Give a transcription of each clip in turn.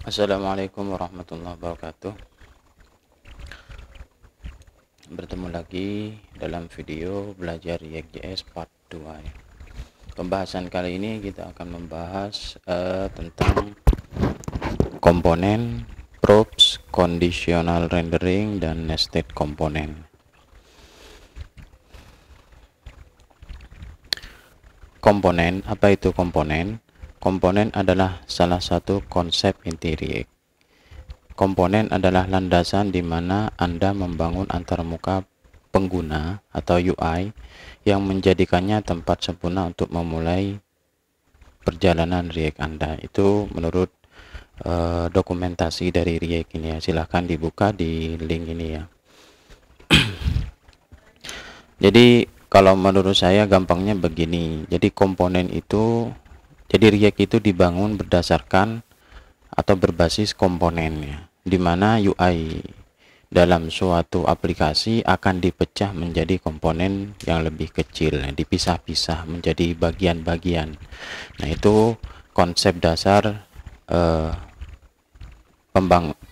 Assalamualaikum warahmatullahi wabarakatuh. Bertemu lagi dalam video belajar React.js part 2 ya. Pembahasan kali ini kita akan membahas tentang komponen, props, conditional rendering, dan nested komponen. Komponen, apa itu komponen? Komponen adalah salah satu konsep inti React. Komponen adalah landasan di mana Anda membangun antarmuka pengguna atau UI yang menjadikannya tempat sempurna untuk memulai perjalanan React Anda. Itu menurut dokumentasi dari React ini ya. Silahkan dibuka di link ini ya. Jadi kalau menurut saya gampangnya begini. Jadi komponen itu, jadi React itu dibangun berdasarkan atau berbasis komponennya, di mana UI dalam suatu aplikasi akan dipecah menjadi komponen yang lebih kecil, dipisah-pisah menjadi bagian-bagian. Nah, itu konsep dasar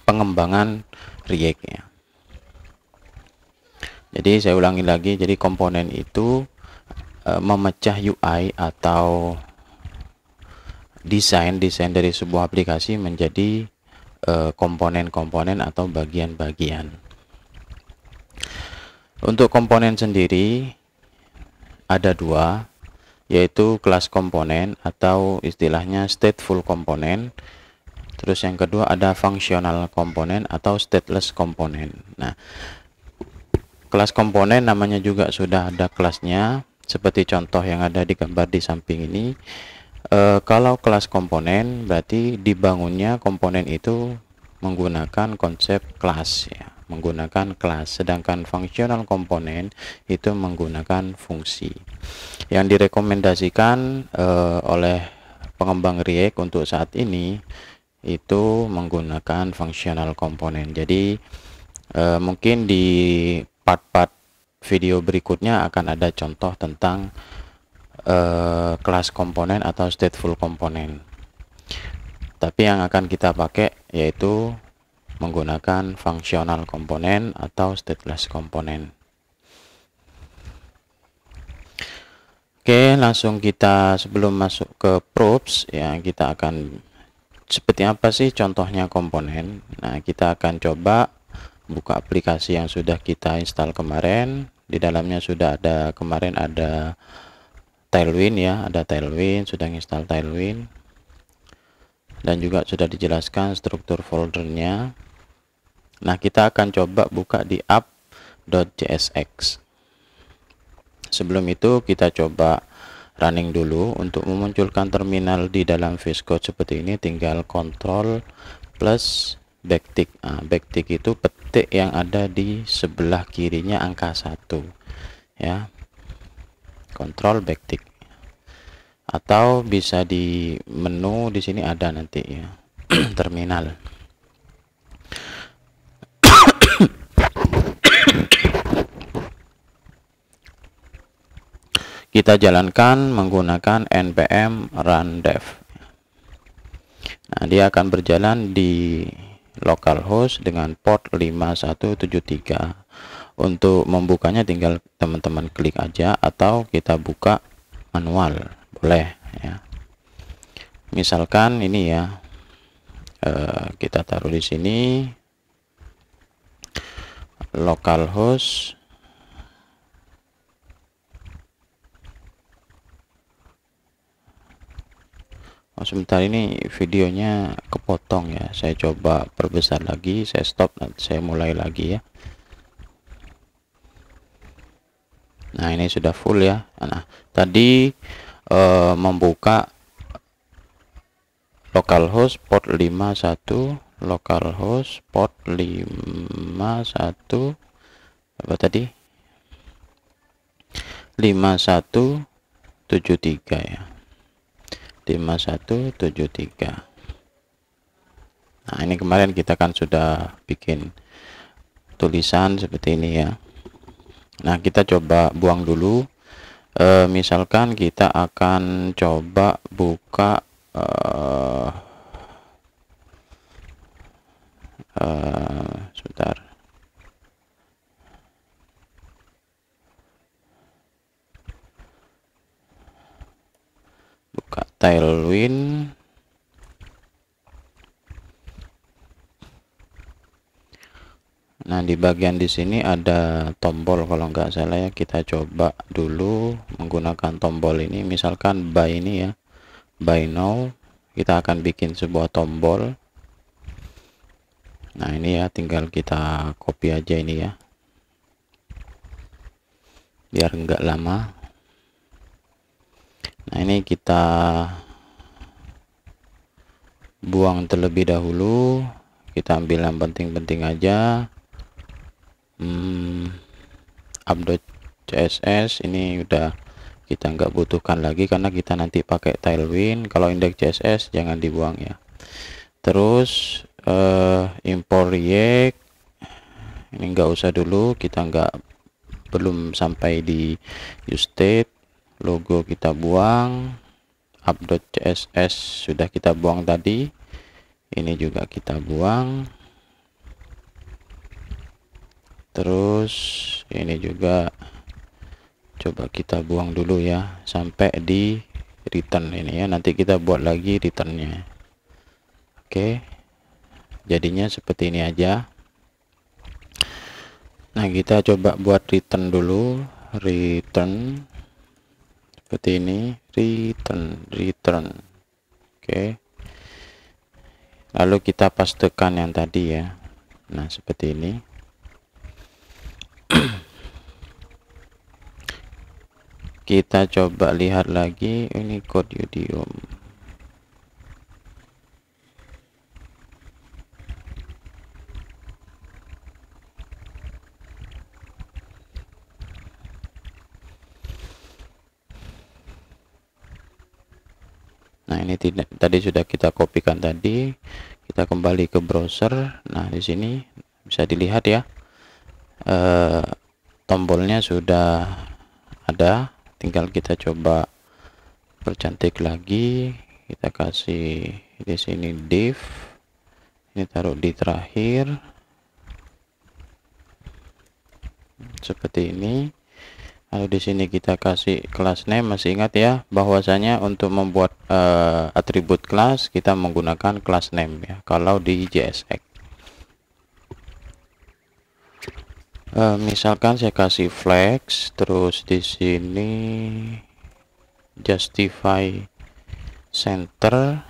pengembangan React ya. Jadi saya ulangi lagi, jadi komponen itu memecah UI atau desain dari sebuah aplikasi menjadi komponen-komponen atau bagian-bagian. Untuk komponen sendiri ada dua, yaitu kelas komponen atau istilahnya stateful komponen. Terus yang kedua ada functional komponen atau stateless komponen. Nah, kelas komponen namanya juga sudah ada kelasnya, seperti contoh yang ada di gambar di samping ini. Kalau kelas komponen berarti dibangunnya komponen itu menggunakan konsep kelas ya, menggunakan kelas. Sedangkan functional komponen itu menggunakan fungsi. Yang direkomendasikan oleh pengembang React untuk saat ini itu menggunakan functional komponen. Jadi mungkin di part-part video berikutnya akan ada contoh tentang kelas komponen atau stateful komponen. Tapi yang akan kita pakai yaitu menggunakan functional komponen atau stateless komponen. Oke, langsung kita sebelum masuk ke props ya, kita akan seperti apa sih contohnya komponen. Nah, kita akan coba buka aplikasi yang sudah kita install kemarin. Di dalamnya sudah ada, kemarin ada Tailwind ya, ada Tailwind, sudah install Tailwind, dan juga sudah dijelaskan struktur foldernya. Nah, kita akan coba buka di app.jsx. Sebelum itu kita coba running dulu. Untuk memunculkan terminal di dalam VS Code seperti ini, tinggal Ctrl plus backtick. Nah, backtick itu petik yang ada di sebelah kirinya angka 1 ya, Ctrl backtick, atau bisa di menu di sini ada nanti ya terminal. Kita jalankan menggunakan npm run dev. Nah, dia akan berjalan di localhost dengan port 5173. Untuk membukanya tinggal teman-teman klik aja, atau kita buka manual boleh ya. Misalkan ini ya, kita taruh di sini localhost sebentar, ini videonya kepotong ya, saya coba perbesar lagi, saya stop, nanti saya mulai lagi ya. Nah, ini sudah full ya. Nah, tadi membuka localhost port 51, localhost port 51 apa tadi, 5173 ya, 5173. Nah, ini kemarin kita kan sudah bikin tulisan seperti ini ya. Nah, kita coba buang dulu. Misalkan kita akan coba buka sebentar. Buka Tailwind. Nah, di bagian di sini ada tombol kalau nggak salah ya. Kita coba dulu menggunakan tombol ini. Misalkan buy ini ya, buy now. Kita akan bikin sebuah tombol. Nah, ini ya, tinggal kita copy aja ini ya, biar nggak lama. Nah, ini kita buang terlebih dahulu. Kita ambil yang penting-penting aja. App.css ini udah kita nggak butuhkan lagi karena kita nanti pakai Tailwind. Kalau index.css jangan dibuang ya. Terus import React ini nggak usah dulu, kita belum sampai di use state. Logo kita buang. App.css sudah kita buang tadi, ini juga kita buang. Terus ini juga coba kita buang dulu ya, sampai di return ini ya, nanti kita buat lagi returnnya. Oke, jadinya seperti ini aja. Nah, kita coba buat return dulu. Return seperti ini, return. Oke, lalu kita pastekan yang tadi ya. Nah, seperti ini. Kita coba lihat lagi ini code Udium. Nah, ini tadi sudah kita kopikan tadi. Kita kembali ke browser. Nah, di sini bisa dilihat ya, tombolnya sudah ada. Tinggal kita coba percantik lagi. Kita kasih di sini div. Ini taruh di terakhir. Seperti ini. Lalu di sini kita kasih class name. Masih ingat ya bahwasanya untuk membuat atribut kelas kita menggunakan class name ya kalau di JSX. Misalkan saya kasih flex, terus di sini justify center,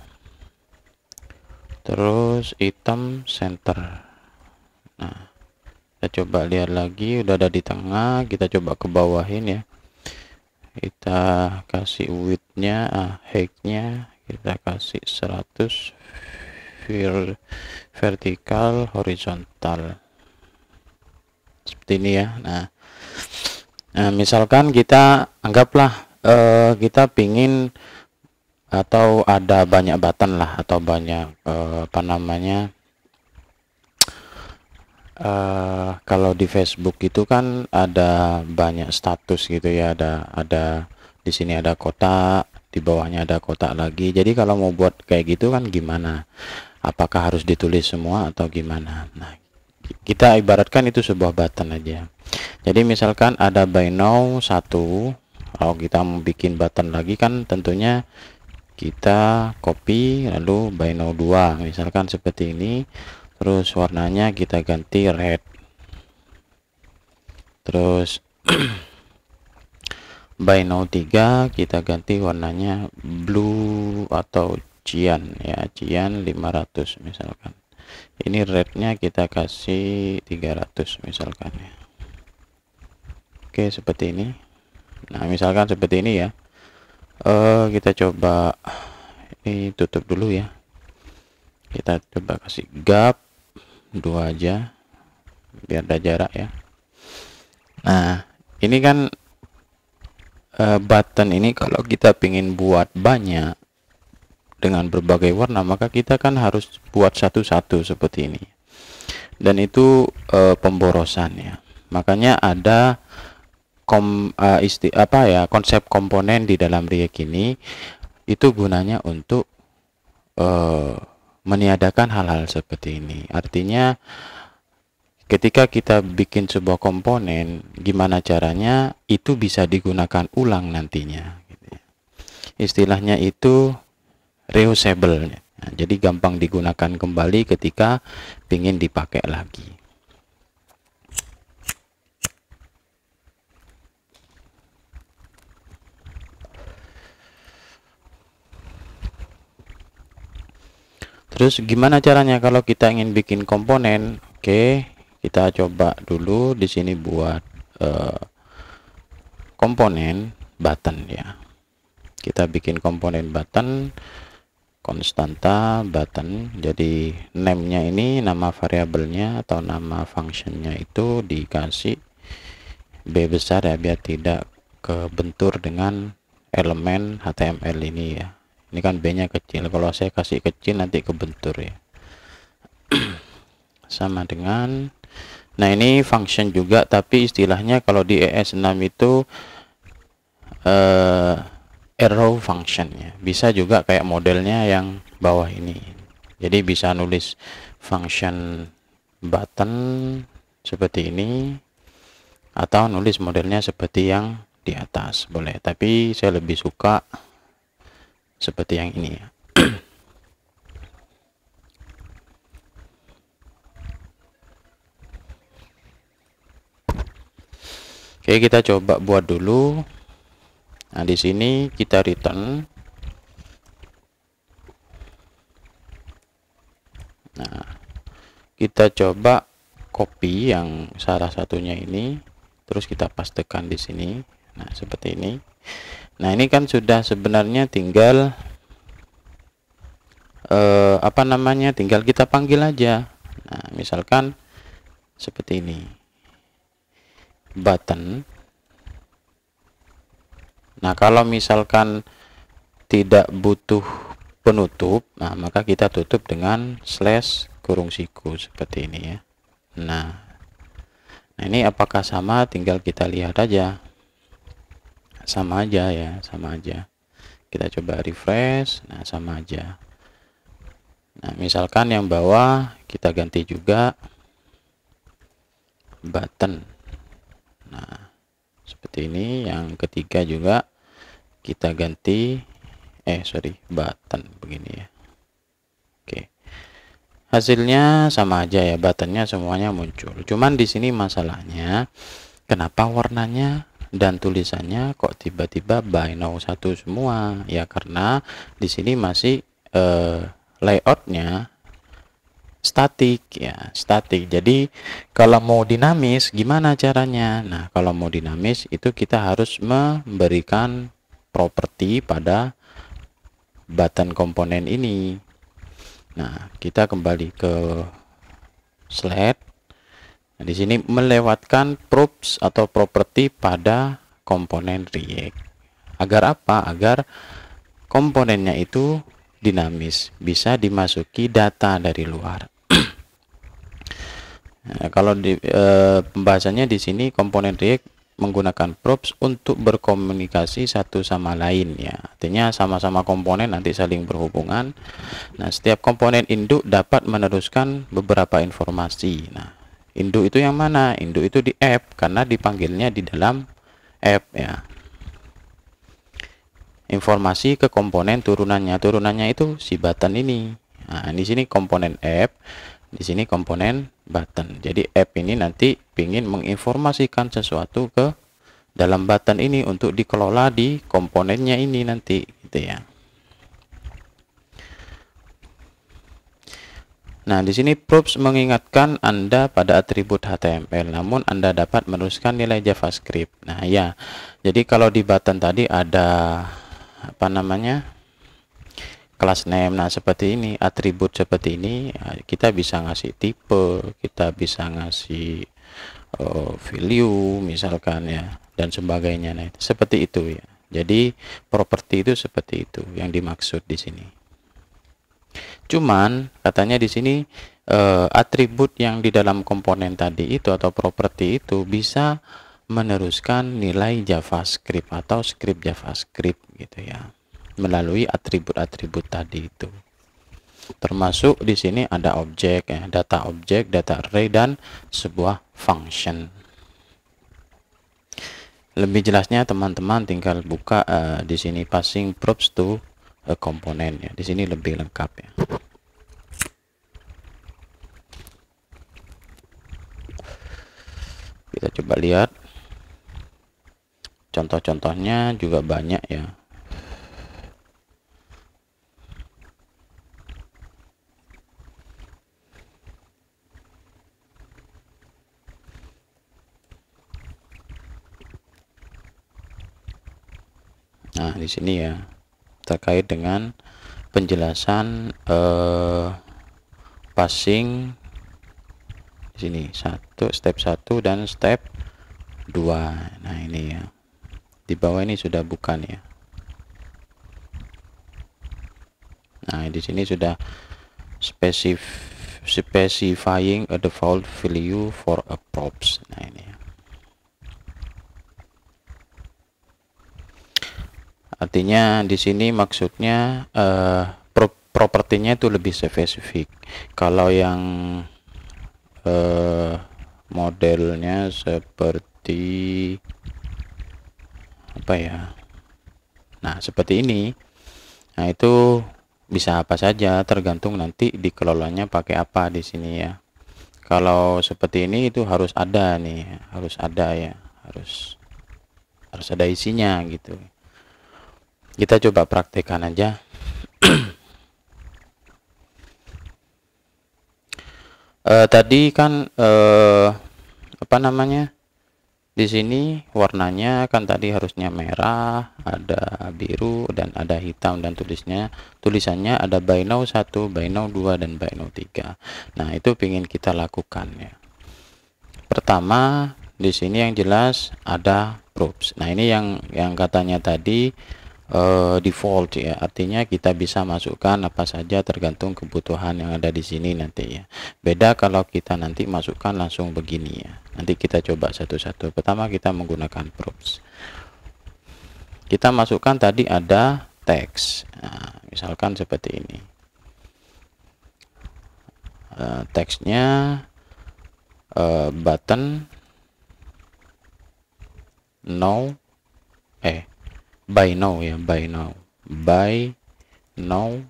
terus item center. Nah, kita coba lihat lagi, udah ada di tengah. Kita coba ke bawahin ya, kita kasih width-nya, height-nya kita kasih 100, vertikal, horizontal seperti ini ya. Nah, misalkan kita anggaplah kita pingin atau ada banyak button lah, atau banyak apa namanya, kalau di Facebook itu kan ada banyak status gitu ya, ada di sini ada kotak, di bawahnya ada kotak lagi. Jadi kalau mau buat kayak gitu kan gimana, apakah harus ditulis semua atau gimana? Nah, kita ibaratkan itu sebuah button aja. Jadi misalkan ada buy now 1, kalau kita mau bikin button lagi kan tentunya kita copy, lalu buy now 2 misalkan seperti ini. Terus warnanya kita ganti red. Terus buy now 3 kita ganti warnanya blue atau cyan ya, cyan 500 misalkan. Ini rednya kita kasih 300 misalkan ya. Oke, seperti ini. Nah, misalkan seperti ini ya. Kita coba ini tutup dulu ya. Kita coba kasih gap 2 aja biar ada jarak ya. Nah, ini kan button ini kalau kita pingin buat banyak dengan berbagai warna, maka kita kan harus buat satu-satu seperti ini, dan itu pemborosan ya. Makanya ada konsep komponen di dalam React ini, itu gunanya untuk meniadakan hal-hal seperti ini. Artinya ketika kita bikin sebuah komponen, gimana caranya itu bisa digunakan ulang nantinya gitu ya. Istilahnya itu reusable. Nah, jadi gampang digunakan kembali ketika ingin dipakai lagi. Terus gimana caranya kalau kita ingin bikin komponen? Oke, kita coba dulu di sini buat komponen button ya. Kita bikin komponen button, konstanta button. Jadi name-nya ini, nama variabelnya atau nama functionnya itu dikasih B besar ya, biar tidak kebentur dengan elemen HTML ini ya. Ini kan B-nya kecil, kalau saya kasih kecil nanti kebentur ya. Sama dengan, nah ini function juga, tapi istilahnya kalau di ES6 itu arrow function ya. Bisa juga kayak modelnya yang bawah ini. Jadi bisa nulis function button seperti ini, atau nulis modelnya seperti yang di atas boleh, tapi saya lebih suka seperti yang ini ya. Oke, kita coba buat dulu. Nah, di sini kita return. Nah, kita coba copy yang salah satunya ini, terus kita pastekan di sini. Nah, seperti ini. Nah, ini kan sudah sebenarnya tinggal tinggal kita panggil aja. Nah, misalkan seperti ini, button. Nah, kalau misalkan tidak butuh penutup, nah maka kita tutup dengan slash kurung siku seperti ini ya. Nah, ini apakah sama? Tinggal kita lihat aja. Sama aja ya, sama aja. Kita coba refresh. Nah, sama aja. Nah, misalkan yang bawah kita ganti juga button. Nah, seperti ini. Yang ketiga juga kita ganti button begini ya. Oke. Hasilnya sama aja ya, buttonnya semuanya muncul. Cuman di sini masalahnya kenapa warnanya dan tulisannya kok tiba-tiba by now 1 semua ya, karena di sini masih layoutnya statik ya, statik. Jadi kalau mau dinamis gimana caranya? Nah, kalau mau dinamis itu kita harus memberikan properti pada button komponen ini. Nah, kita kembali ke slide. Nah, di sini melewatkan props atau properti pada komponen React. Agar apa? Agar komponennya itu dinamis, bisa dimasuki data dari luar. Nah, kalau di pembahasannya di sini komponen React menggunakan props untuk berkomunikasi satu sama lain ya. Artinya sama-sama komponen nanti saling berhubungan. Nah, setiap komponen induk dapat meneruskan beberapa informasi. Nah, induk itu yang mana? Induk itu di app karena dipanggilnya di dalam app ya. Informasi ke komponen turunannya. Turunannya itu si button ini. Nah, di sini komponen app, di sini komponen button. Jadi app ini nanti ingin menginformasikan sesuatu ke dalam button ini untuk dikelola di komponennya ini nanti gitu ya. Nah, di sini props mengingatkan Anda pada atribut HTML, namun Anda dapat meneruskan nilai JavaScript. Nah, ya. Jadi kalau di button tadi ada class name. Nah, seperti ini, atribut seperti ini, kita bisa ngasih tipe, kita bisa ngasih value misalkan ya, dan sebagainya. Nah, seperti itu ya. Jadi properti itu seperti itu yang dimaksud di sini. Cuman katanya di sini atribut yang di dalam komponen tadi itu atau properti itu bisa meneruskan nilai JavaScript atau script JavaScript gitu ya, melalui atribut-atribut tadi itu. Termasuk di sini ada objek ya, data objek, data array, dan sebuah function. Lebih jelasnya teman-teman tinggal buka di sini passing props to komponen ya. Di sini lebih lengkap ya. Kita coba lihat. Contoh-contohnya juga banyak ya. Nah, di sini ya terkait dengan penjelasan passing di sini step 1 dan step 2. Nah, ini ya. Di bawah ini sudah bukan ya. Nah, di sini sudah specifying a default value for a props. Nah, ini ya. Artinya di sini maksudnya propertinya itu lebih spesifik. Kalau yang modelnya seperti apa ya? Nah, seperti ini. Nah, itu bisa apa saja, tergantung nanti dikelolanya pakai apa di sini ya. Kalau seperti ini itu harus ada nih, harus ada ya, harus ada isinya gitu. Kita coba praktekkan aja. Tadi kan apa namanya? Di sini warnanya kan tadi harusnya merah, ada biru, dan ada hitam, dan tulisannya ada buy now 1, buy now 2, dan buy now 3. Nah, itu ingin kita lakukan ya. Pertama, di sini yang jelas ada props. Nah, ini yang katanya tadi default ya, artinya kita bisa masukkan apa saja tergantung kebutuhan yang ada di sini nanti ya. Beda kalau kita nanti masukkan langsung begini ya. Nanti kita coba satu-satu. Pertama kita menggunakan props. Kita masukkan tadi ada teks. Nah, misalkan seperti ini. Teksnya button no buy now ya, buy now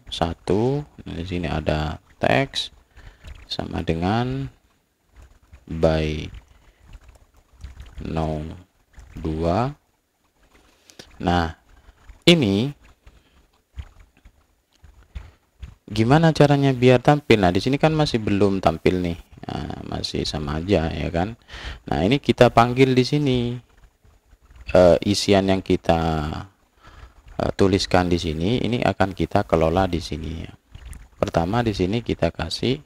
1. Nah, di sini ada teks sama dengan buy now 2. Nah, ini gimana caranya biar tampil? Nah, di sini kan masih belum tampil nih. Nah, masih sama aja ya kan. Nah, ini kita panggil di sini isian yang kita tuliskan di sini, ini akan kita kelola di sini ya. Pertama di sini kita kasih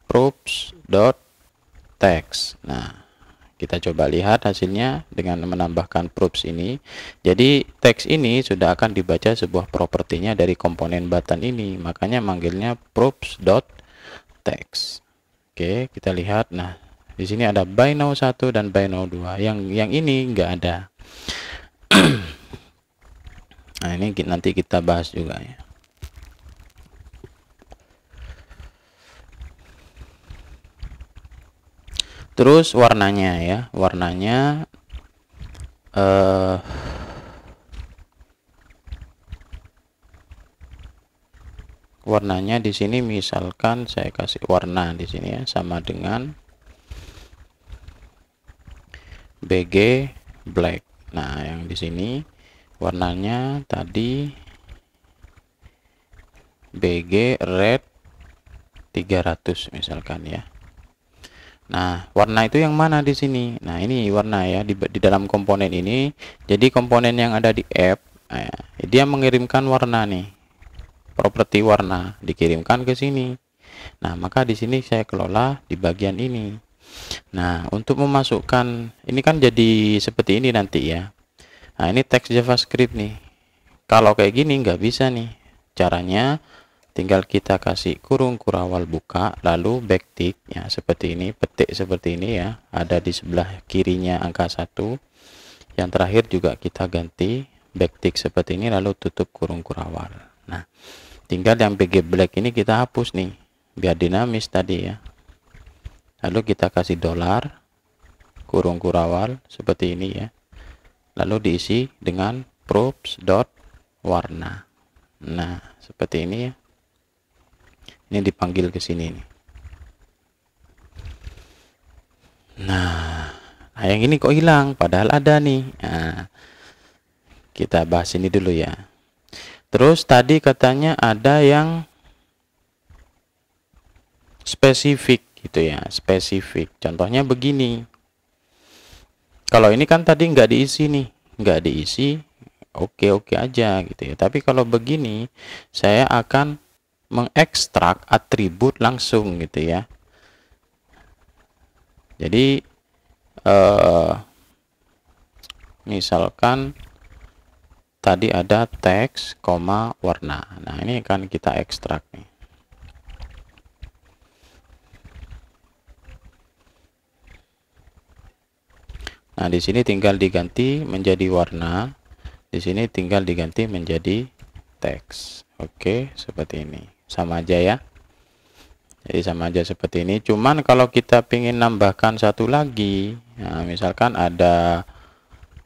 props.text. Nah, kita coba lihat hasilnya dengan menambahkan props ini. Jadi teks ini sudah akan dibaca sebuah propertinya dari komponen button ini, makanya manggilnya props.text. Oke, kita lihat. Nah, di sini ada buy now 1 dan buy now 2. Yang ini enggak ada. Nah, ini nanti kita bahas juga ya. Terus warnanya ya, warnanya warnanya di sini misalkan saya kasih warna di sini ya sama dengan BG black. Nah, yang di sini warnanya tadi BG red 300 misalkan ya. Nah, warna itu yang mana di sini? Nah, ini warna ya di dalam komponen ini. Jadi komponen yang ada di app, dia mengirimkan warna nih. Properti warna dikirimkan ke sini. Nah, maka di sini saya kelola di bagian ini. Nah, untuk memasukkan ini kan jadi seperti ini nanti ya. Nah, ini teks JavaScript nih. Kalau kayak gini nggak bisa nih. Caranya tinggal kita kasih kurung kurawal buka, lalu backtick ya, seperti ini, petik seperti ini ya, ada di sebelah kirinya angka 1. Yang terakhir juga kita ganti backtick seperti ini, lalu tutup kurung kurawal. Nah, tinggal yang BG black ini kita hapus nih biar dinamis tadi ya. Lalu kita kasih dolar kurung kurawal seperti ini ya, lalu diisi dengan props dot warna. Nah, seperti ini ya. Ini dipanggil ke sini nih. Nah, yang ini kok hilang padahal ada nih. Nah, kita bahas ini dulu ya. Terus tadi katanya ada yang spesifik gitu ya, spesifik. Contohnya begini. Kalau ini kan tadi nggak diisi nih, nggak diisi, oke aja gitu ya. Tapi kalau begini, saya akan mengekstrak atribut langsung gitu ya. Jadi misalkan tadi ada teks, warna. Nah, ini kan kita ekstrak nih. Nah, di sini tinggal diganti menjadi warna. Di sini tinggal diganti menjadi teks. Oke, seperti ini. Sama aja ya. Jadi sama aja seperti ini. Cuman kalau kita ingin nambahkan satu lagi, nah, misalkan ada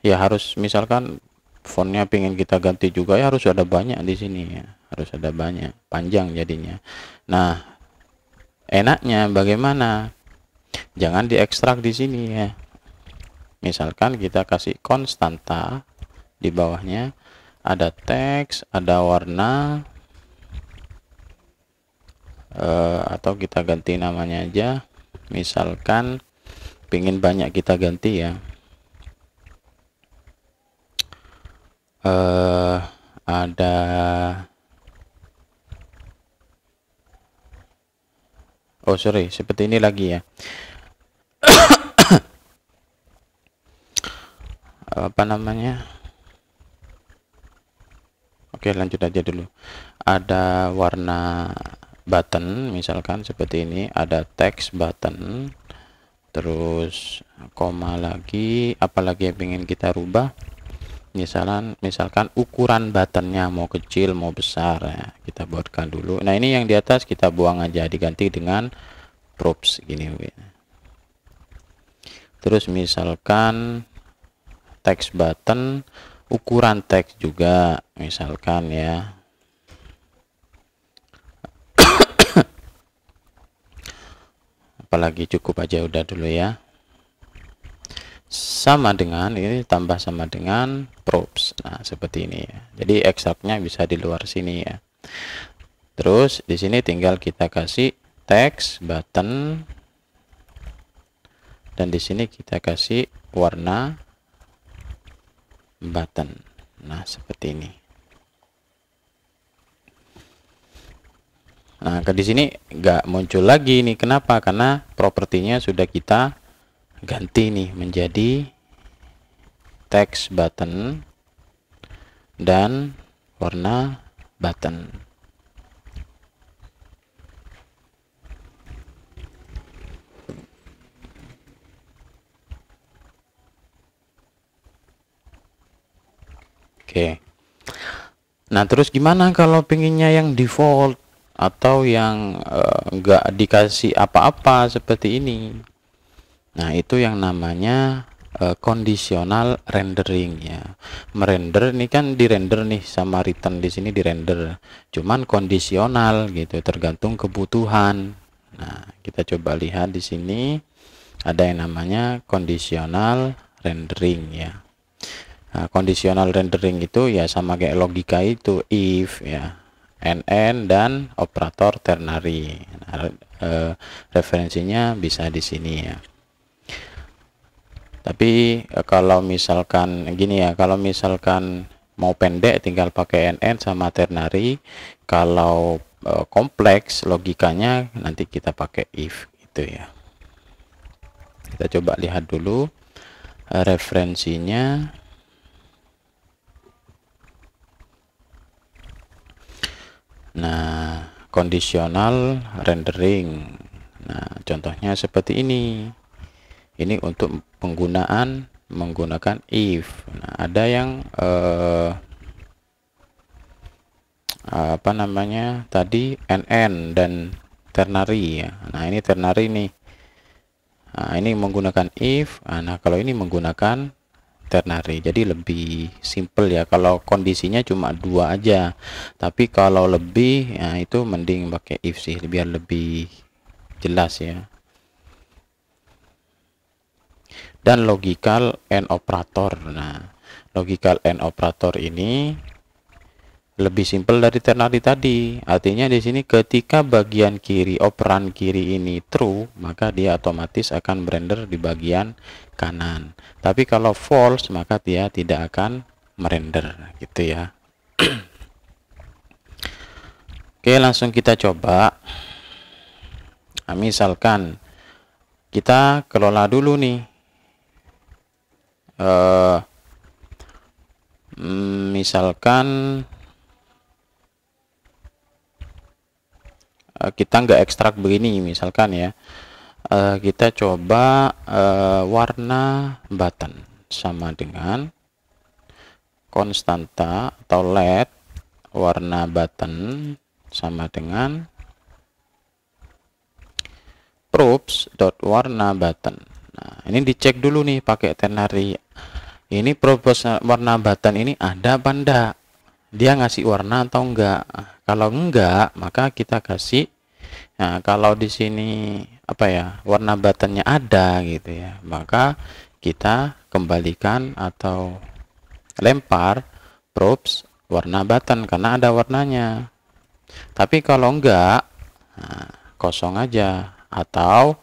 ya, harus misalkan fontnya pengen kita ganti juga ya, harus ada banyak di sini ya, harus ada banyak, panjang jadinya. Nah, enaknya bagaimana? Jangan diekstrak di sini ya. Misalkan kita kasih konstanta di bawahnya, ada teks, ada warna, atau kita ganti namanya aja. Misalkan pengen banyak kita ganti ya. Ada seperti ini lagi ya. Apa namanya? Oke, lanjut aja dulu. Ada warna button misalkan seperti ini, ada teks button, terus koma lagi, apalagi yang ingin kita rubah. Misalkan ukuran buttonnya mau kecil mau besar ya, kita buatkan dulu. Nah, ini yang di atas kita buang aja, diganti dengan props gini. Terus misalkan teks button, ukuran teks juga misalkan ya. Apalagi cukup aja udah dulu ya. Sama dengan ini, tambah sama dengan props. Nah, seperti ini ya. Jadi ekstraknya bisa di luar sini ya. Terus di sini tinggal kita kasih teks button, dan di sini kita kasih warna button. Nah, seperti ini. Nah, di sini nggak muncul lagi nih. Kenapa? Karena propertinya sudah kita ganti nih menjadi teks button dan warna button. Oke. Nah, terus gimana kalau pinginnya yang default atau yang nggak dikasih apa-apa seperti ini? Nah, itu yang namanya conditional rendering ya. Merender ini kan dirender nih sama return di sini dirender. Cuman kondisional gitu, tergantung kebutuhan. Nah, kita coba lihat di sini ada yang namanya conditional rendering ya. Nah, conditional rendering itu ya sama kayak logika itu, if ya, NN dan operator ternary. Nah, referensinya bisa di sini ya. Tapi kalau misalkan gini ya, kalau misalkan mau pendek tinggal pakai NN sama ternary. Kalau kompleks logikanya nanti kita pakai if gitu ya. Kita coba lihat dulu referensinya. Nah, conditional rendering. Nah, contohnya seperti ini. Ini untuk penggunaan menggunakan if. Nah, ada yang apa namanya tadi, NN dan ternary ya. Nah ini ternary nih. Nah ini menggunakan if. Nah kalau ini menggunakan ternary, jadi lebih simple ya. Kalau kondisinya cuma dua aja, tapi kalau lebih ya itu mending pakai if sih, biar lebih jelas ya. Dan logical and operator. Nah logical and operator ini lebih simpel dari ternary tadi. Artinya di sini ketika bagian kiri, operan kiri ini true, maka dia otomatis akan merender di bagian kanan. Tapi kalau false, maka dia tidak akan merender gitu ya. Oke, langsung kita coba. Nah, misalkan kita kelola dulu nih. Misalkan kita nggak ekstrak begini, misalkan ya, kita coba warna button sama dengan konstanta atau let warna button sama dengan props dot warna button. Nah ini dicek dulu nih pakai ternary, ini props warna button ini ada apa enggak, dia ngasih warna atau enggak. Kalau enggak, maka kita kasih. Nah, kalau di sini apa ya, warna buttonnya ada gitu ya, maka kita kembalikan atau lempar props warna button karena ada warnanya. Tapi kalau enggak, nah, kosong aja. Atau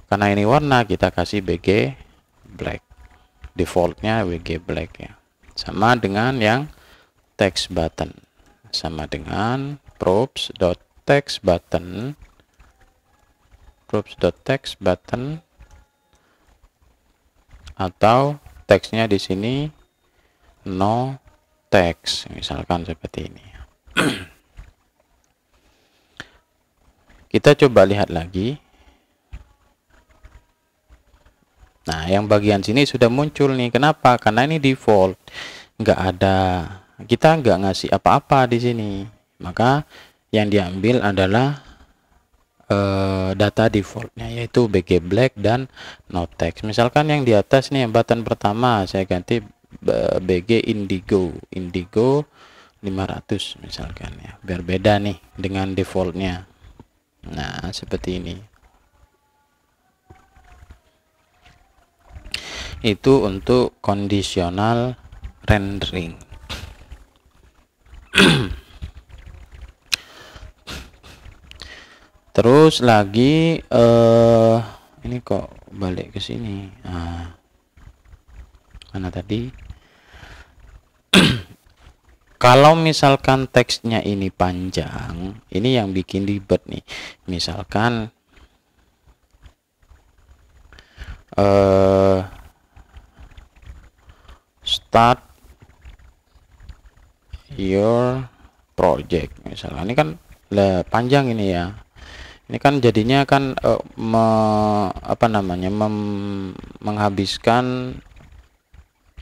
karena ini warna, kita kasih BG black, defaultnya BG black ya. Sama dengan yang text button, sama dengan props.text button, props.text button, atau teksnya di sini no text, misalkan seperti ini. Kita coba lihat lagi. Nah yang bagian sini sudah muncul nih. Kenapa? Karena ini default, nggak ada, kita nggak ngasih apa-apa di sini, maka yang diambil adalah data defaultnya, yaitu BG black dan no text. Misalkan yang di atas nih, button pertama saya ganti BG indigo 500 misalkan ya, biar beda nih dengan defaultnya. Nah seperti ini. Itu untuk conditional rendering. Terus lagi ini kok balik ke sini. Mana tadi? Kalau misalkan teksnya ini panjang, ini yang bikin ribet nih. Misalkan start your project misalkan, ini kan panjang ini ya. Ini kan jadinya kan apa namanya, menghabiskan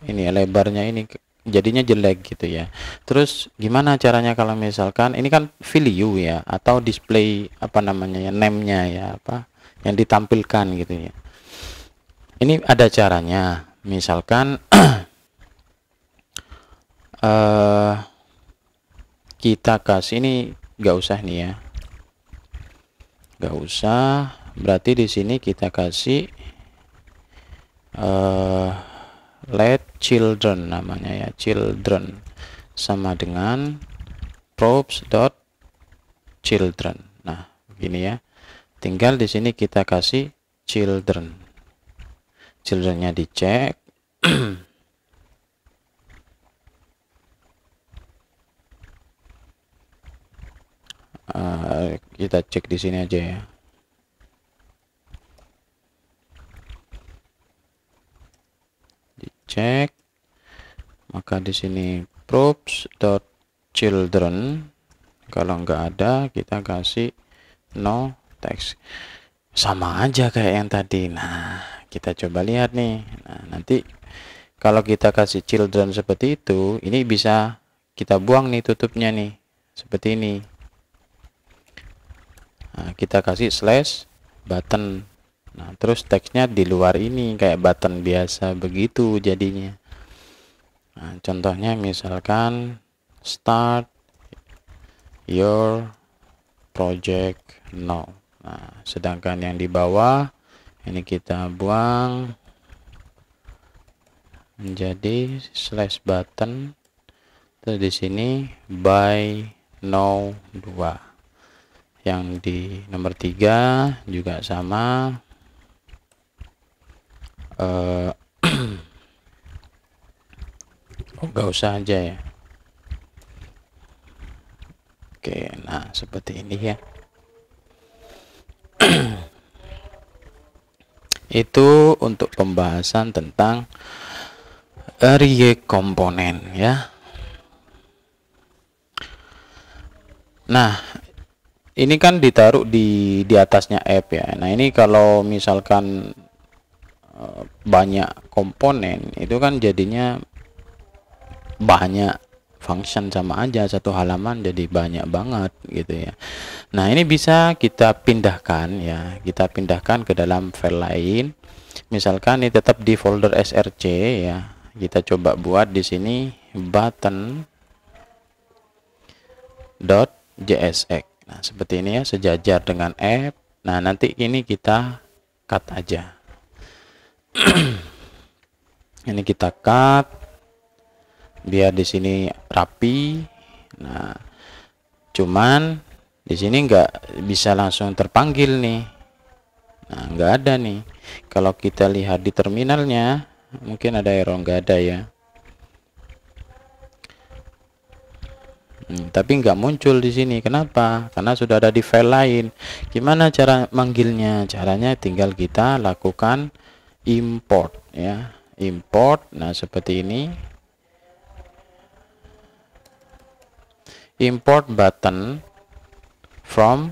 ini ya, lebarnya ini jadinya jelek gitu ya. Terus gimana caranya kalau misalkan ini kan value ya, atau display apa namanya ya, name-nya ya, apa yang ditampilkan gitu ya. Ini ada caranya. Misalkan kita kasih, ini nggak usah nih ya, nggak usah, berarti di sini kita kasih let children namanya ya, children sama dengan props dot children. Nah begini ya, tinggal di sini kita kasih childrennya dicek. Kita cek di sini aja ya. Dicek, maka di sini props.children, kalau nggak ada kita kasih no text, sama aja kayak yang tadi. Nah kita coba lihat nih. Nah nanti Kalau kita kasih children seperti itu, ini bisa kita buang nih tutupnya nih, seperti ini. Nah, kita kasih slash button. Nah, terus teksnya di luar ini kayak button biasa begitu jadinya. Nah, contohnya misalkan start your project now. Nah, sedangkan yang di bawah ini kita buang menjadi slash button. Terus di sini by now 2. Yang di nomor 3 juga sama. Oh, nggak usah aja ya. Oke, nah seperti ini ya. Itu untuk pembahasan tentang React komponen ya. Nah, ini kan ditaruh di atasnya app ya. Nah, ini kalau misalkan banyak komponen itu kan jadinya banyak function, sama aja satu halaman jadi banyak banget gitu ya. Nah, ini bisa kita pindahkan ya. Kita pindahkan ke dalam file lain. Misalkan ini tetap di folder src ya. Kita coba buat di sini button.jsx. Nah, seperti ini ya, sejajar dengan app. Nah, nanti ini kita cut aja. Ini kita cut biar di sini rapi. Nah, cuman di sini nggak bisa langsung terpanggil nih. Nah, nggak ada nih. Kalau kita lihat di terminalnya, mungkin ada error, nggak ada ya. Tapi nggak muncul di sini. Kenapa? Karena sudah ada di file lain. Gimana cara manggilnya? Caranya tinggal kita lakukan import ya. Import. Nah, seperti ini. Import button from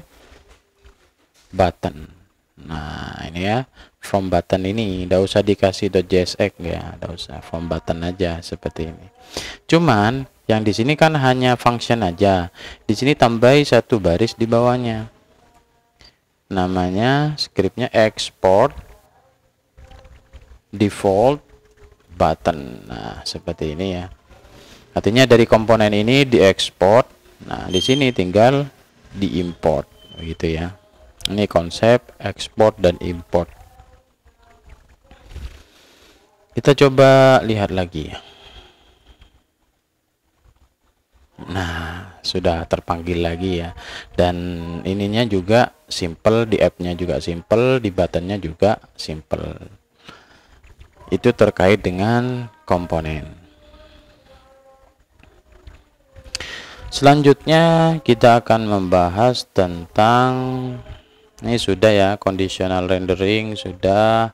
button. Nah, ini ya, from button ini tidak usah dikasih .jsx ya, tidak usah, from button aja seperti ini. Cuman yang di sini kan hanya function aja. Di sini tambahi satu baris di bawahnya. Namanya scriptnya export default button. Nah, seperti ini ya. Artinya dari komponen ini diekspor. Nah, di sini tinggal diimport gitu ya. Ini konsep ekspor dan import. Kita coba lihat lagi. Nah, sudah terpanggil lagi ya. Dan ininya juga simple, di app-nya juga simple, di button-nya juga simple. Itu terkait dengan komponen. Selanjutnya kita akan membahas tentang, ini sudah ya, conditional rendering, sudah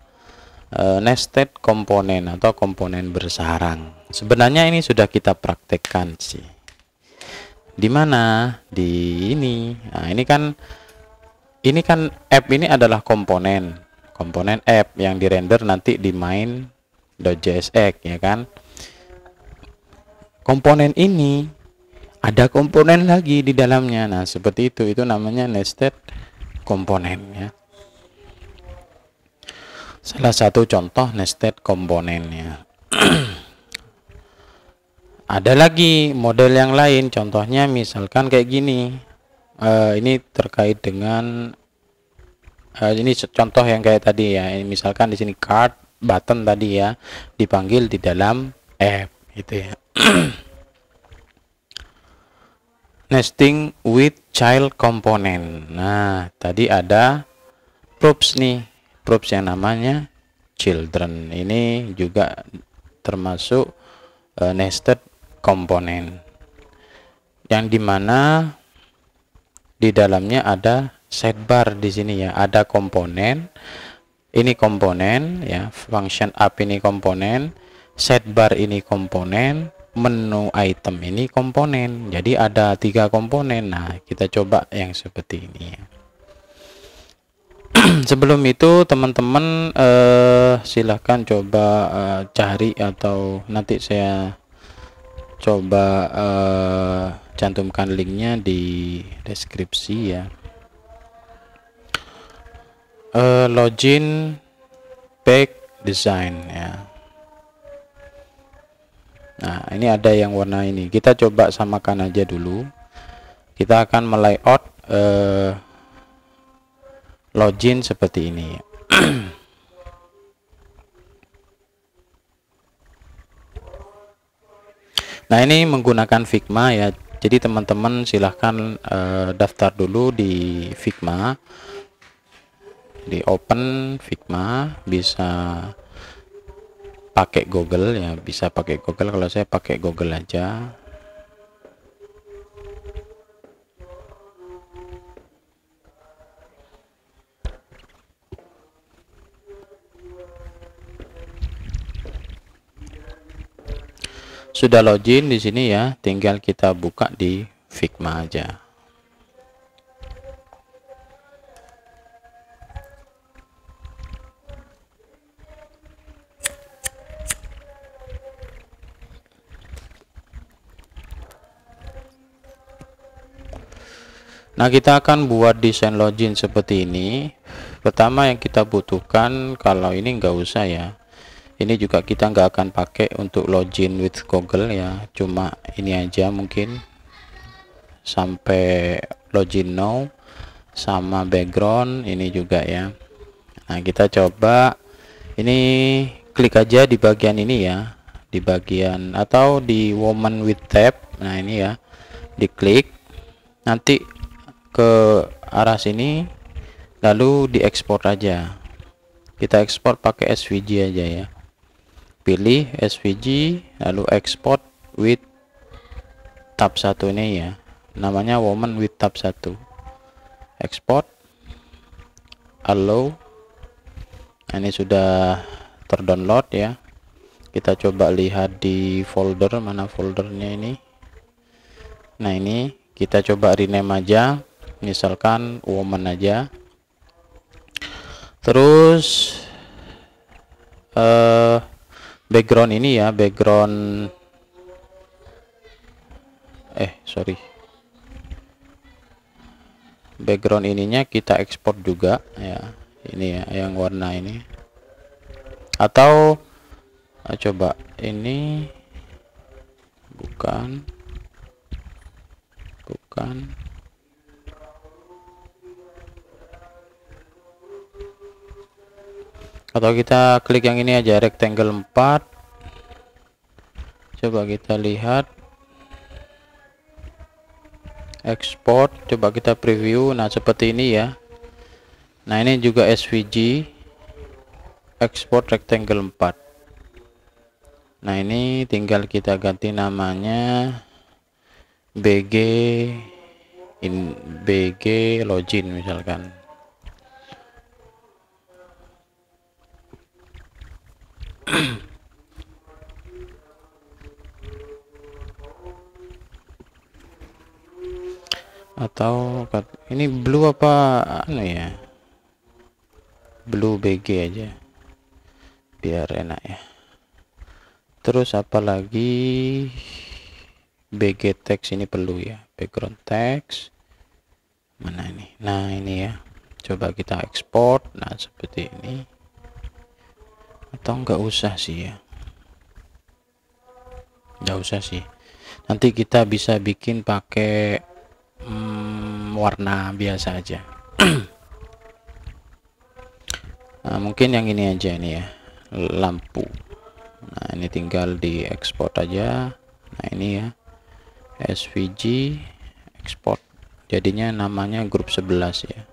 nested komponen atau komponen bersarang. Sebenarnya ini sudah kita praktekkan sih. Di mana? Di ini. Nah, ini kan app ini adalah komponen app yang dirender nanti di main.jsx ya kan. Komponen ini ada komponen lagi di dalamnya. Nah, seperti itu namanya nested komponen ya. Salah satu contoh nested komponennya. Ada lagi model yang lain, contohnya misalkan kayak gini. Ini terkait dengan ini contoh yang kayak tadi ya. Ini misalkan di sini card button tadi ya, dipanggil di dalam app gitu ya. Nesting with child component. Nah, tadi ada props nih, props yang namanya children. Ini juga termasuk nested component, yang dimana di dalamnya ada sidebar di sini ya. Ada komponen, ini komponen ya, function app ini komponen, sidebar ini komponen, menu item ini komponen. Jadi ada 3 komponen. Nah, kita coba yang seperti ini ya. Sebelum itu teman-teman silahkan coba cari, atau nanti saya coba cantumkan linknya di deskripsi ya. Login back design ya. Nah, ini ada yang warna ini. Kita coba samakan aja dulu. Kita akan melayout login seperti ini. Nah, ini menggunakan Figma ya. Jadi teman-teman silahkan daftar dulu di Figma, di open Figma, bisa pakai Google ya, bisa pakai Google. Kalau saya pakai Google aja. Sudah login di sini ya, tinggal kita buka di Figma aja. Nah, kita akan buat desain login seperti ini. Pertama yang kita butuhkan, kalau ini nggak usah ya, ini juga kita nggak akan pakai untuk login with Google ya, cuma ini aja mungkin sampai login now, sama background ini juga ya. Nah, kita coba ini, klik aja di bagian ini ya, di bagian atau di woman with tab. Nah, ini ya, diklik, nanti ke arah sini, lalu diekspor aja. Kita ekspor pakai SVG aja ya, pilih SVG, lalu export with tab 1 ini ya, namanya woman with tab 1. Export, allow. Nah, ini sudah terdownload ya. Kita coba lihat di folder, mana foldernya ini. Nah, ini kita coba rename aja, misalkan woman aja. Terus background ini ya, background background ininya kita ekspor juga ya, ini ya yang warna ini. Atau coba ini, bukan, atau kita klik yang ini aja, rectangle 4. Coba kita lihat, export, coba kita preview. Nah, seperti ini ya. Nah, ini juga SVG, export rectangle 4. Nah, ini tinggal kita ganti namanya BG login misalkan. Atau ini blue apa anu ya, blue BG aja biar enak ya. Terus apalagi, BG text ini perlu ya, background text mana ini. Nah, ini ya, coba kita ekspor. Nah, seperti ini, atau enggak usah sih ya, enggak usah sih, nanti kita bisa bikin pakai warna biasa aja. Nah, mungkin yang ini aja nih ya, lampu. Nah, ini tinggal diekspor aja. Nah, ini ya, SVG export, jadinya namanya grup 11 ya.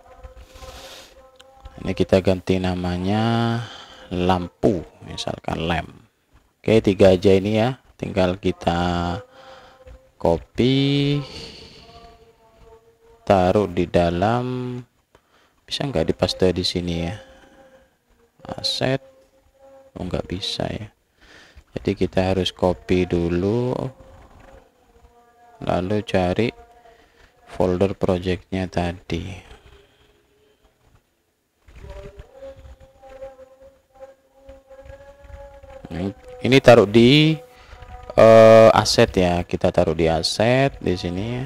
Ini kita ganti namanya lampu, misalkan lamp. Oke, 3 aja ini ya, tinggal kita copy, taruh di dalam, bisa nggak dipaste di sini ya, aset. Oh, nggak bisa ya, jadi kita harus copy dulu, lalu cari folder projectnya tadi. Ini taruh di aset ya, kita taruh di aset di sini ya.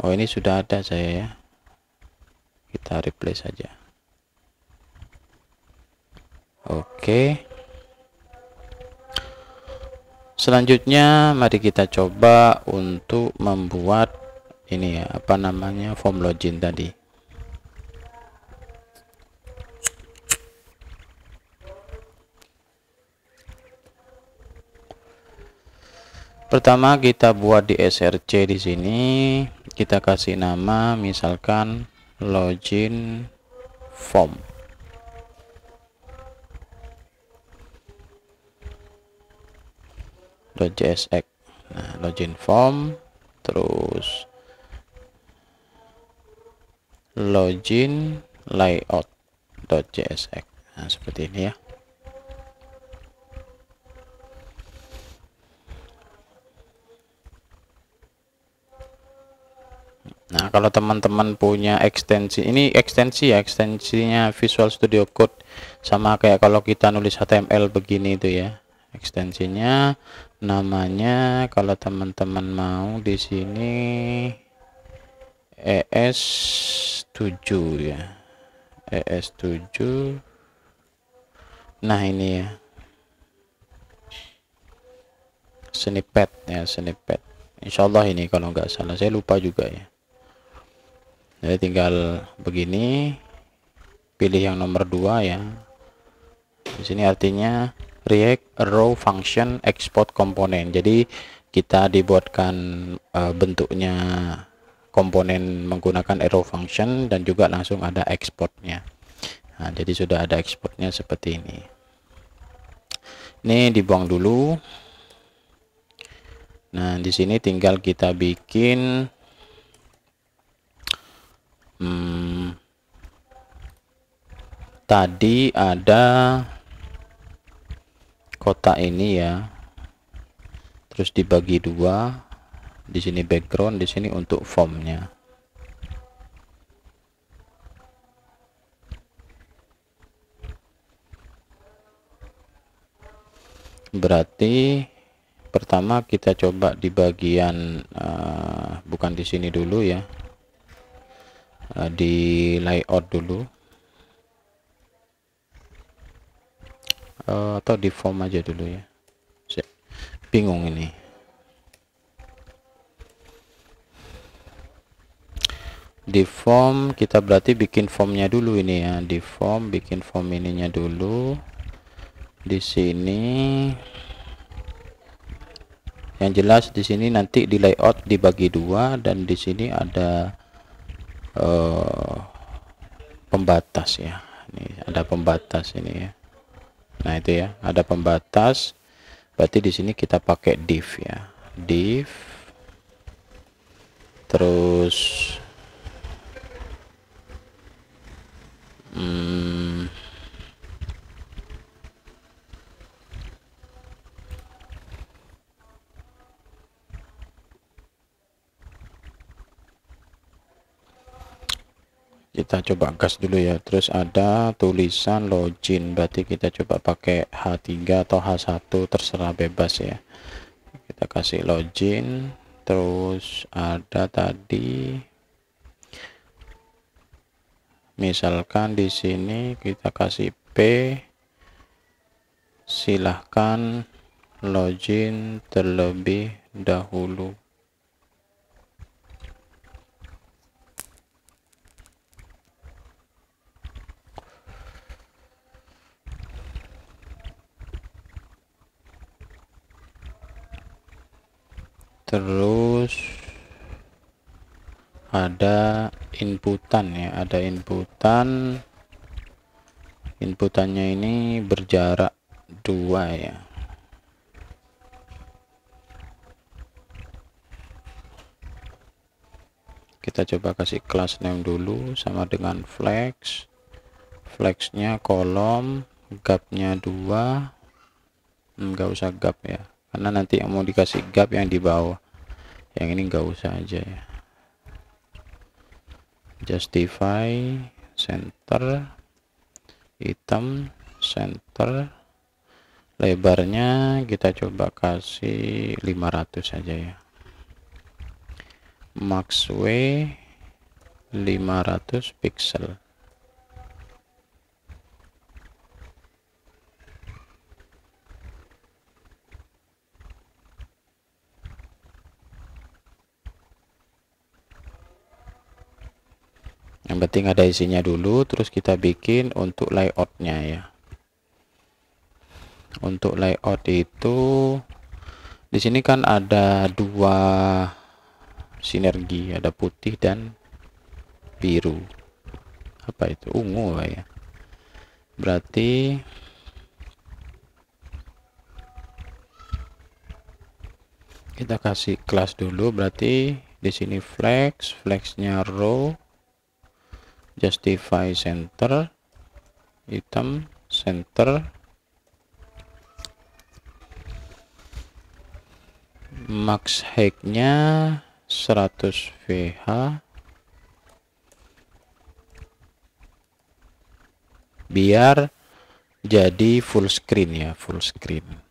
Oh, ini sudah ada saya ya, kita replace saja. Oke, selanjutnya mari kita coba untuk membuat ini ya, apa namanya, form login tadi. Pertama kita buat di src di sini, kita kasih nama misalkan login form. .jsx. Nah, login form, terus login layout.jsx. Nah, seperti ini ya. Nah, kalau teman-teman punya ekstensi, ini ekstensi ya, ekstensinya Visual Studio Code, sama kayak kalau kita nulis HTML begini itu ya. Ekstensinya namanya, kalau teman-teman mau di sini ES7 ya. ES7. Nah, ini ya. Snippet ya, snippet. Insyaallah ini kalau nggak salah, saya lupa juga ya. Jadi tinggal begini, pilih yang nomor 2 ya. Di sini artinya React Raw Function Export Komponen. Jadi kita dibuatkan bentuknya komponen menggunakan arrow function dan juga langsung ada exportnya. Nah, jadi sudah ada exportnya seperti ini. Ini dibuang dulu. Nah, di sini tinggal kita bikin tadi ada kotak ini ya, terus dibagi 2, di sini background, di sini untuk formnya. Berarti pertama kita coba di bagian bukan di sini dulu ya, di layout dulu, atau di form aja dulu ya. Saya bingung ini. Di form kita berarti bikin formnya dulu ini ya, di form bikin form ininya dulu. Di sini yang jelas di sini nanti di layout dibagi 2, dan di sini ada pembatas ya. Ini ada pembatas ini ya. Nah, itu ya, ada pembatas. Berarti di sini kita pakai div ya. Div terus kita coba gas dulu ya. Terus ada tulisan login, berarti kita coba pakai H3 atau H1, terserah, bebas ya. Kita kasih login, terus ada tadi misalkan di sini kita kasih P, silahkan login terlebih dahulu. Terus ada inputan ya, ada inputannya ini berjarak 2 ya. Kita coba kasih class name dulu sama dengan flex, flexnya kolom, gapnya 2. Nggak usah gap ya, karena nanti yang mau dikasih gap yang di bawah, yang ini nggak usah aja ya. Justify center, item center, Lebarnya kita coba kasih 500 saja ya, max W 500 pixel. Yang penting ada isinya dulu, terus kita bikin untuk layoutnya ya. Untuk layout itu di sini kan ada dua sinergi, ada putih dan biru. Apa itu? Ungu lah ya. Berarti kita kasih kelas dulu. Berarti di sini flexnya row, justify center, item center, max height-nya 100 VH, biar jadi full screen ya, full screen.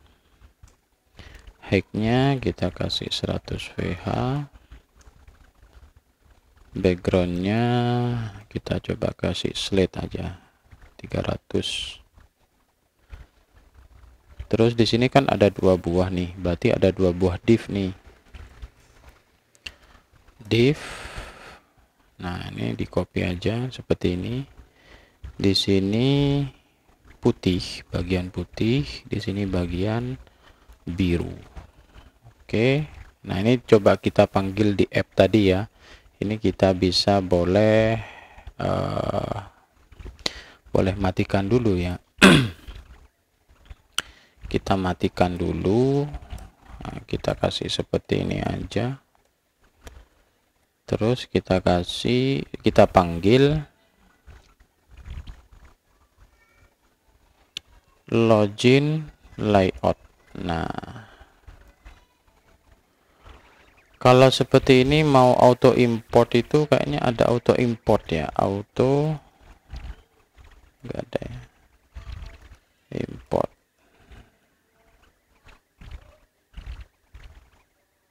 Height-nya kita kasih 100 VH, backgroundnya kita coba kasih slate aja 300. Terus di sini kan ada dua buah nih, berarti ada dua buah div nih, div. Nah ini di copy aja seperti ini. Di sini putih, bagian putih, di sini bagian biru. Oke, nah ini coba kita panggil di app tadi ya. Ini kita bisa boleh matikan dulu ya. Kita matikan dulu. Nah, kita kasih seperti ini aja. Terus kita panggil login layout. Nah, kalau seperti ini mau auto import itu kayaknya ada auto import ya, auto enggak ada ya, import.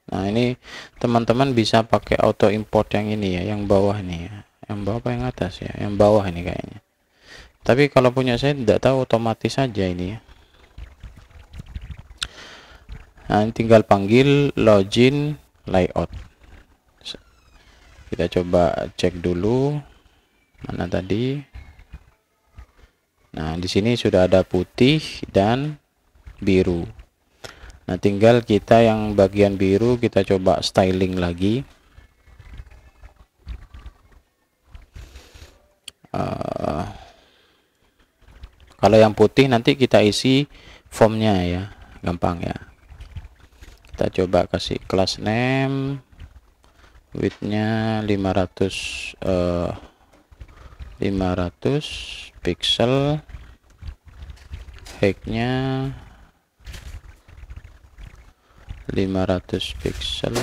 Nah ini teman-teman bisa pakai auto import yang ini ya, yang bawah nih ya, yang bawah apa yang atas ya, yang bawah ini kayaknya. Tapi kalau punya saya tidak tahu, otomatis saja ini ya. Nah ini tinggal panggil login layout. Kita coba cek dulu mana tadi. Nah di sini sudah ada putih dan biru. Nah tinggal kita yang bagian biru kita coba styling lagi. Kalau yang putih nanti kita isi formnya ya, gampang ya. Kita coba kasih class name, widthnya 500 pixel, height-nya 500 pixel.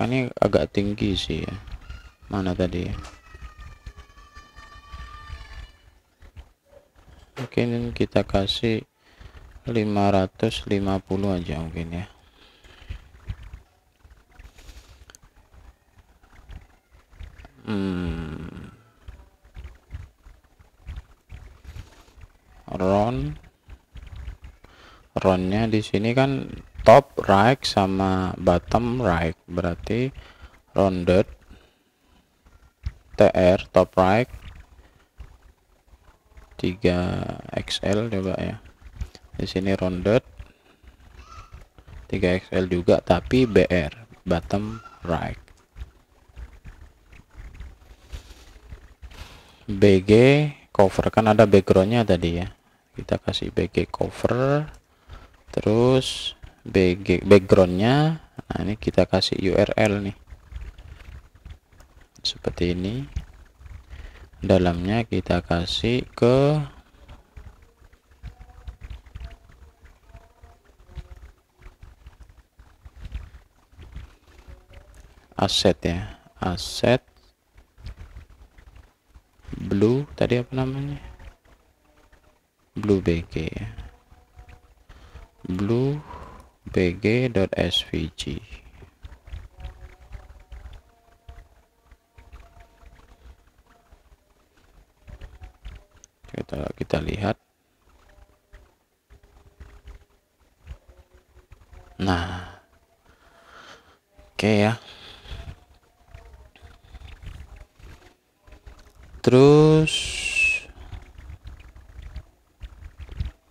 Ini agak tinggi sih ya, mana tadi ya. Mungkin kita kasih 550 aja mungkin ya. Roundnya di sini kan top right sama bottom right, berarti rounded TR top right 3XL coba ya. Di sini rounded 3XL juga tapi BR bottom right. BG cover kan ada backgroundnya tadi ya, kita kasih BG cover, terus BG backgroundnya. Nah ini kita kasih URL nih seperti ini, dalamnya kita kasih ke aset ya, aset blue tadi apa namanya, blue BG ya. blue bg.svg. Kita lihat. Nah, oke ya. Terus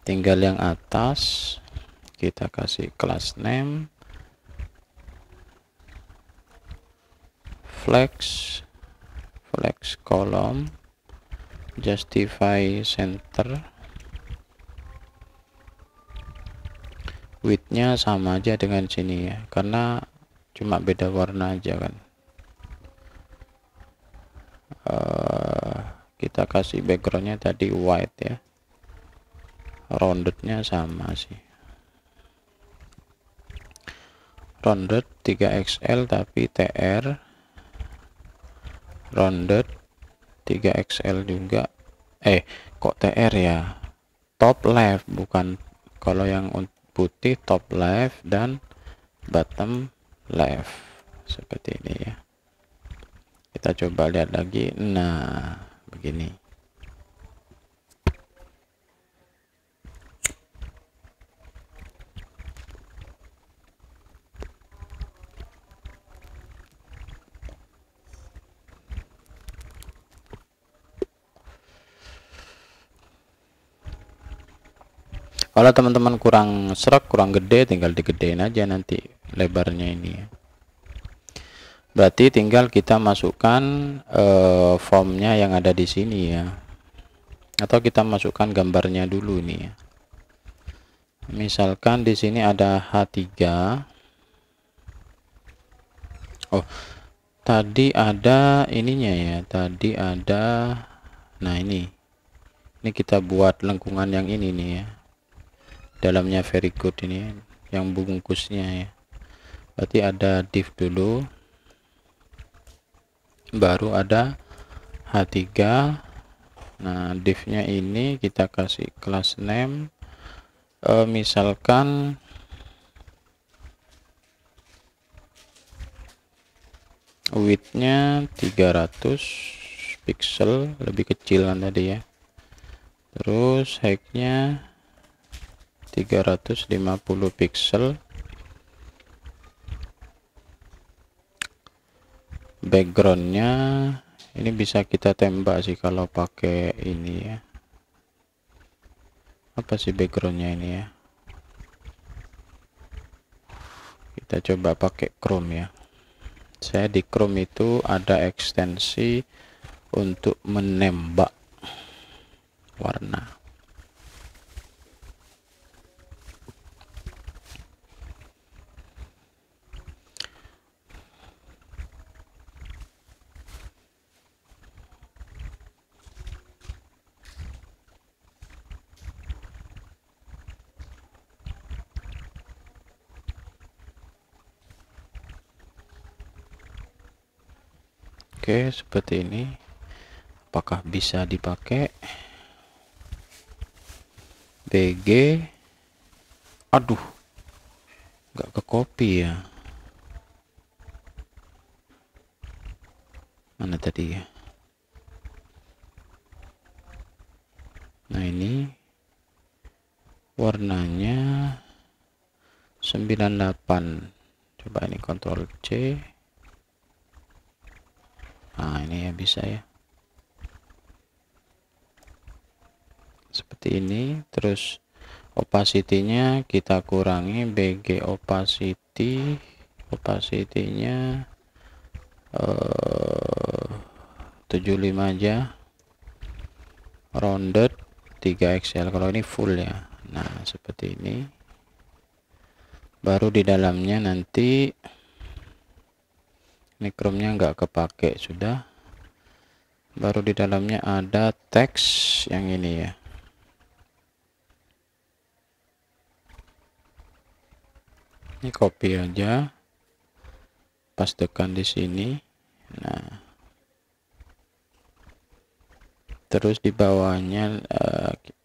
tinggal yang atas kita kasih class name flex column justify center, widthnya sama aja dengan sini ya, karena cuma beda warna aja kan. Kita kasih backgroundnya tadi white ya, roundednya sama sih, rounded 3XL tapi TR, rounded 3XL juga, kok TR ya, top left bukan, kalau yang putih top left dan bottom left seperti ini ya. Kita coba lihat lagi. Nah, begini. Kalau teman-teman kurang serak, kurang gede, tinggal digedein aja nanti lebarnya ini ya. Berarti tinggal kita masukkan formnya yang ada di sini ya, atau kita masukkan gambarnya dulu nih ya. Misalkan di sini ada H3. Oh, tadi ada ininya ya, tadi ada, nah ini kita buat lengkungan yang ini nih ya, dalamnya very good ini yang bungkusnya ya. Berarti ada div dulu, baru ada H3. Nah, divnya ini kita kasih class name misalkan widthnya 300 pixel, lebih kecil kan tadi ya. Terus height-nya 350 pixel, backgroundnya ini bisa kita tembak sih kalau pakai ini ya. Apa sih backgroundnya ini ya, kita coba pakai Chrome ya. Saya di Chrome itu ada ekstensi untuk menembak warna. Oke, seperti ini. Apakah bisa dipakai? BG, aduh, nggak ke copy ya. Mana tadi ya? Nah, ini warnanya 98. Coba ini Ctrl C. Nah, ini ya bisa ya. Seperti ini. Terus opacity-nya kita kurangi, BG opacity, opacity-nya 75 aja. Rounded 3XL kalau ini full ya. Nah, seperti ini. Baru di dalamnya nanti ini Chrome-nya nggak kepake sudah. Baru di dalamnya ada teks yang ini ya. Ini copy aja, pastekan di sini. Nah, Terus di bawahnya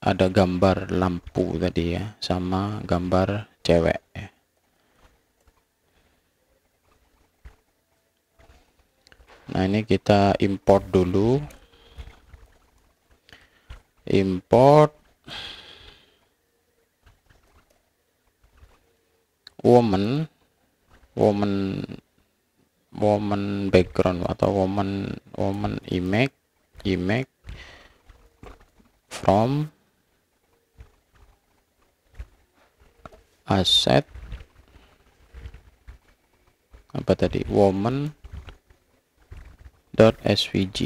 ada gambar lampu tadi ya, sama gambar cewek ya. Nah, ini kita import dulu. Import woman background atau woman image from asset apa tadi, woman .svg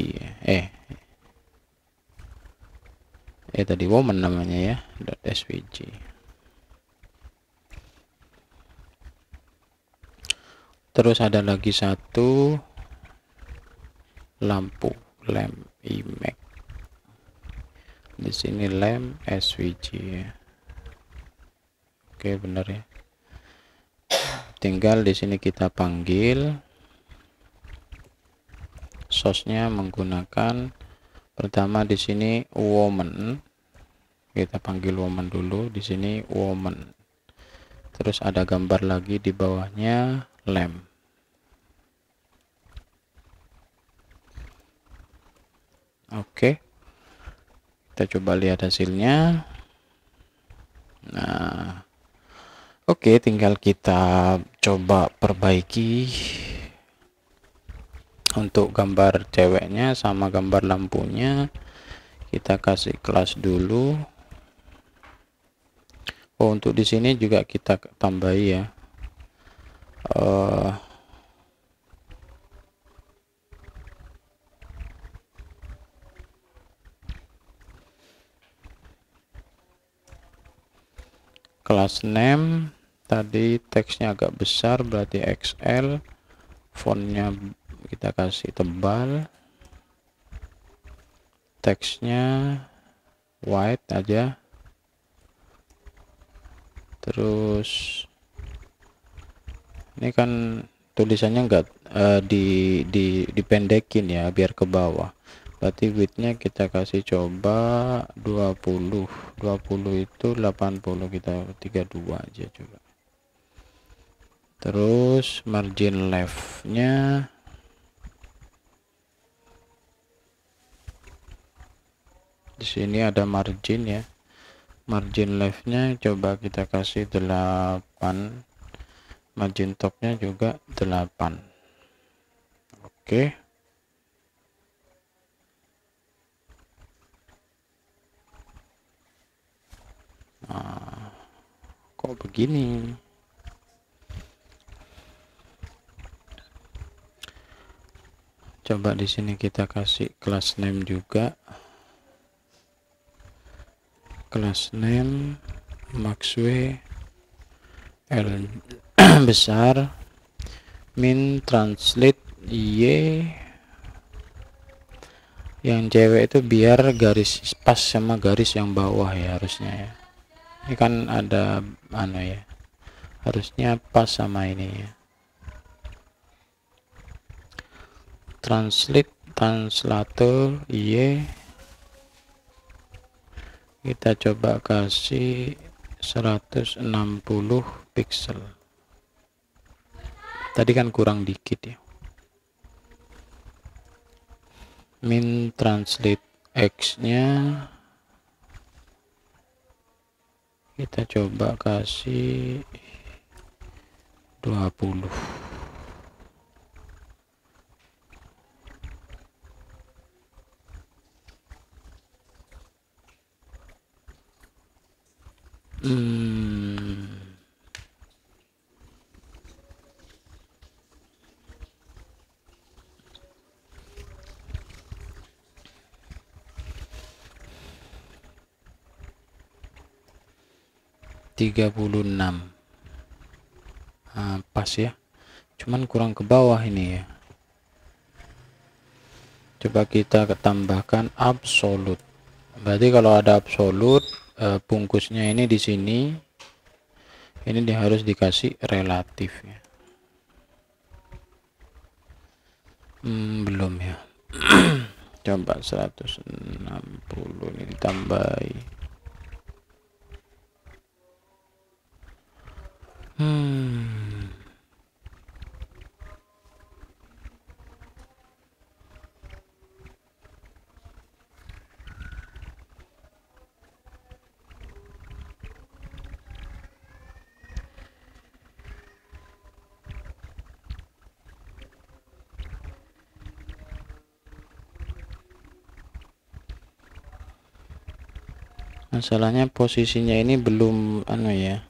tadi woman namanya ya, .svg. Terus ada lagi satu lamp image, di sini lamp svg ya. Oke, benar ya. Tinggal di sini kita panggil source-nya menggunakan pertama di sini woman, kita panggil woman dulu, di sini woman. Terus ada gambar lagi di bawahnya lamp. Oke, kita coba lihat hasilnya. Nah, oke, tinggal kita coba perbaiki untuk gambar ceweknya sama gambar lampunya. Kita kasih kelas dulu. Oh, untuk di sini juga kita tambahi ya. Kelas name tadi teksnya agak besar, berarti XL. Fontnya kita kasih tebal, teksnya white aja. Terus ini kan tulisannya enggak dipendekin ya biar ke bawah, berarti widthnya kita kasih coba 20 itu 80, kita 32 aja coba. Terus margin leftnya di sini ada margin ya, margin leftnya coba kita kasih 8, margin topnya juga 8. Oke. Nah, kok begini? Coba di sini kita kasih class name juga, class name maxway L besar, min translate y, yang cewek itu biar garis pas sama garis yang bawah ya harusnya ya. Ini kan ada ya, harusnya pas sama ini ya. Translator y kita coba kasih 160 pixel, tadi kan kurang dikit ya. Min translate x nya kita coba kasih 20. Pas ya, cuman kurang ke bawah ini ya. Coba kita tambahkan absolute, berarti kalau ada absolute bungkusnya ini di sini, ini dia harus dikasih relatif ya. Belum ya. Coba 160 ini ditambahi. Masalahnya posisinya ini belum anu ya.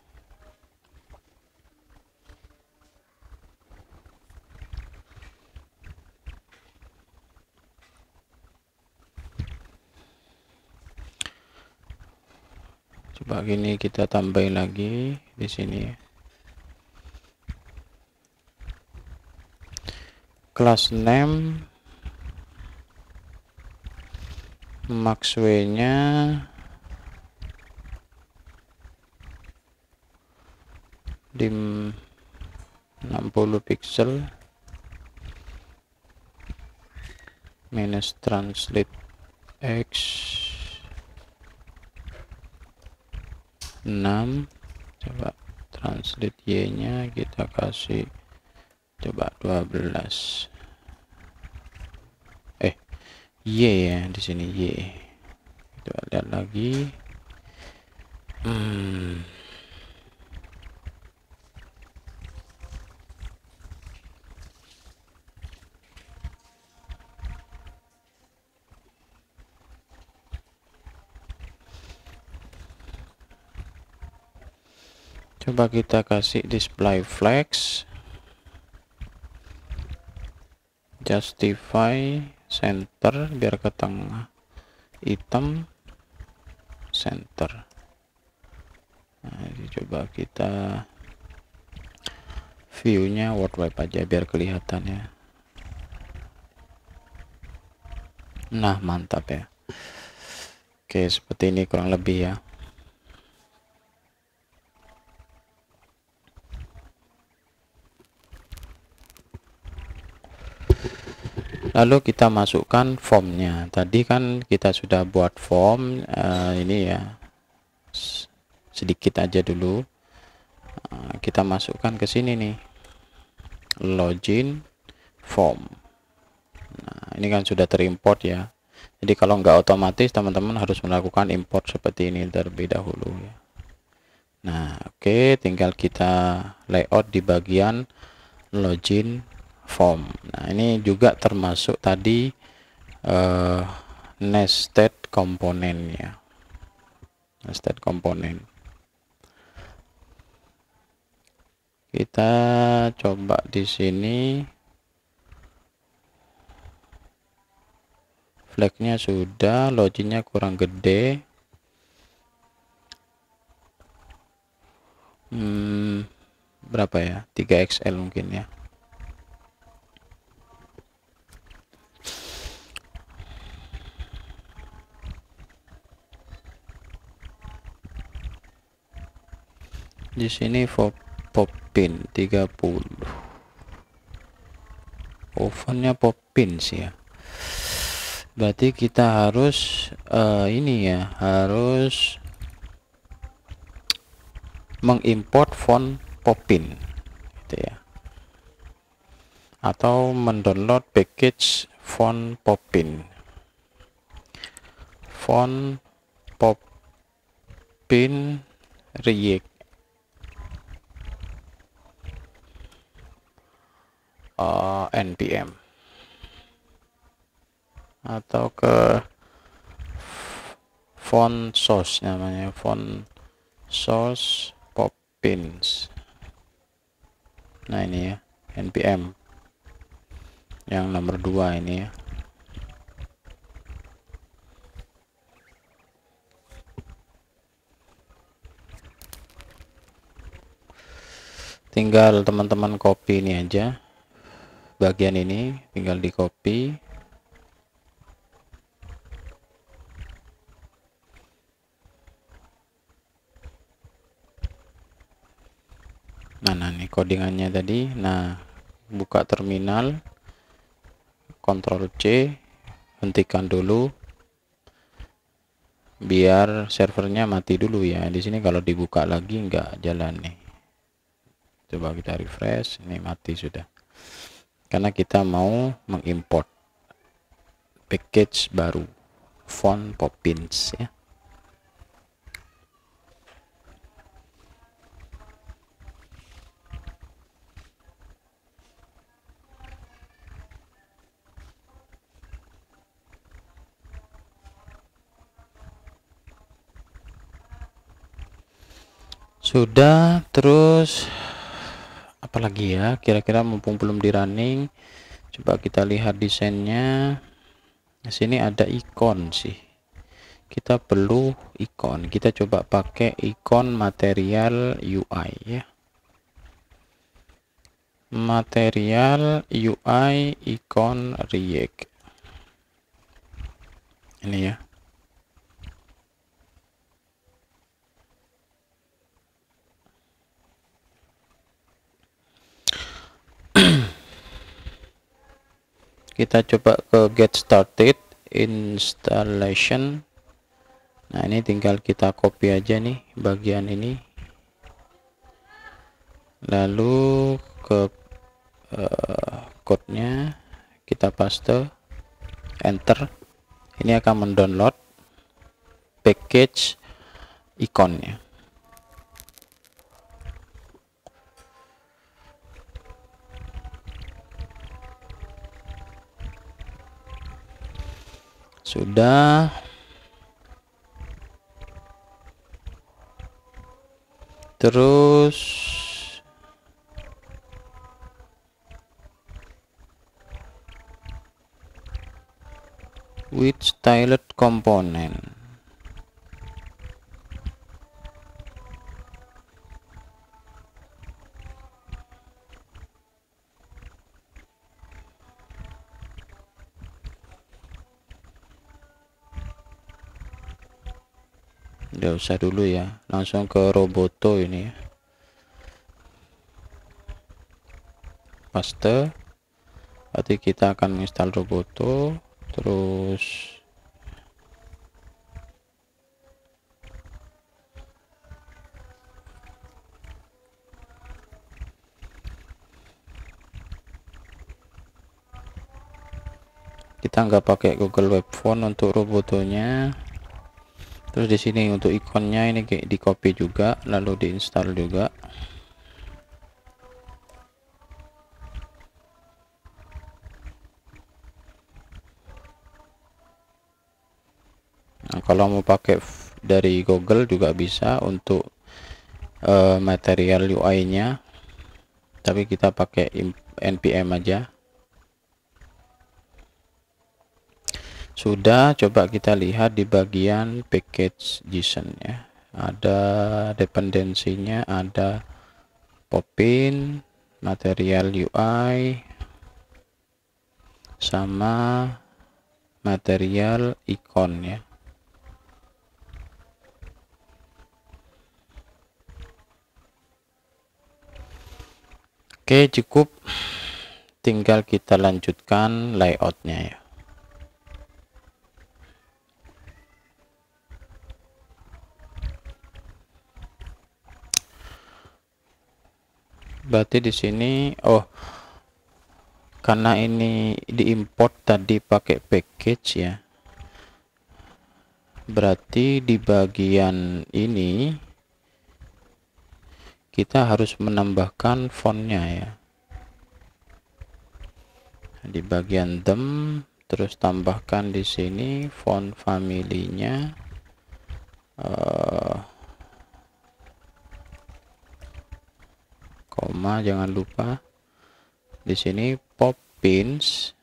Coba gini, kita tambahin lagi di sini. Class name maxway-nya dim 60 pixel minus translate x 6. Coba translate y nya kita kasih coba 12. Y ya di sini y. Kita lihat lagi. Coba kita kasih display flex, justify center biar ke tengah, item center. Nah, ini coba kita view-nya World Web aja biar kelihatan ya. Nah, mantap ya. Oke, seperti ini kurang lebih ya. Lalu kita masukkan formnya. Tadi kan kita sudah buat form ini ya, sedikit aja dulu. Kita masukkan ke sini nih, login form. Nah, ini kan sudah terimport ya. Jadi kalau nggak otomatis, teman-teman harus melakukan import seperti ini terlebih dahulu ya. Nah, oke, tinggal kita layout di bagian login form. Nah, ini juga termasuk tadi nested component ya, nested component. Kita coba di sini flagnya sudah, loginnya kurang gede. Berapa ya, 3XL mungkin ya. Di sini popin 30, ovennya popin sih ya. Berarti kita harus ini ya, harus mengimport font popin gitu ya, atau mendownload package font popin. Font popin react npm, atau ke font source, namanya font source popins. Nah ini ya, npm yang nomor 2 ini ya. Tinggal teman-teman copy ini aja, bagian ini tinggal di copy. Mana nih codingannya tadi. Nah, buka terminal, Ctrl C, hentikan dulu biar servernya mati dulu ya. Di sini kalau dibuka lagi nggak jalan nih. Coba kita refresh, ini mati sudah. Karena kita mau mengimport package baru font Poppins ya. Sudah, terus apalagi ya kira-kira, mumpung belum di running, coba kita lihat desainnya. Di sini ada ikon sih, kita perlu ikon. Kita coba pakai ikon material UI ya, material UI ikon React ini ya. Kita coba ke get started installation. Nah, ini tinggal kita copy aja nih bagian ini, lalu ke code-nya kita paste, enter. Ini akan mendownload package ikonnya. Sudah, terus with styled component. Nggak usah dulu ya, langsung ke Roboto ini ya. Paste. Berarti kita akan menginstal Roboto. Terus kita nggak pakai Google Web Font untuk Robotonya. Terus di sini untuk ikonnya ini kayak di copy juga, lalu diinstal juga. Nah, kalau mau pakai dari Google juga bisa untuk material UI-nya, tapi kita pakai npm aja. Sudah, coba kita lihat di bagian package JSON ya. Ada dependensinya, ada Poppin, material UI, sama material ikon ya. Oke, cukup. Tinggal kita lanjutkan layoutnya ya. Berarti di sini karena ini diimport tadi pakai package ya, berarti di bagian ini kita harus menambahkan fontnya ya. Di bagian them, terus tambahkan di sini font family-nya, koma, jangan lupa di sini Poppins,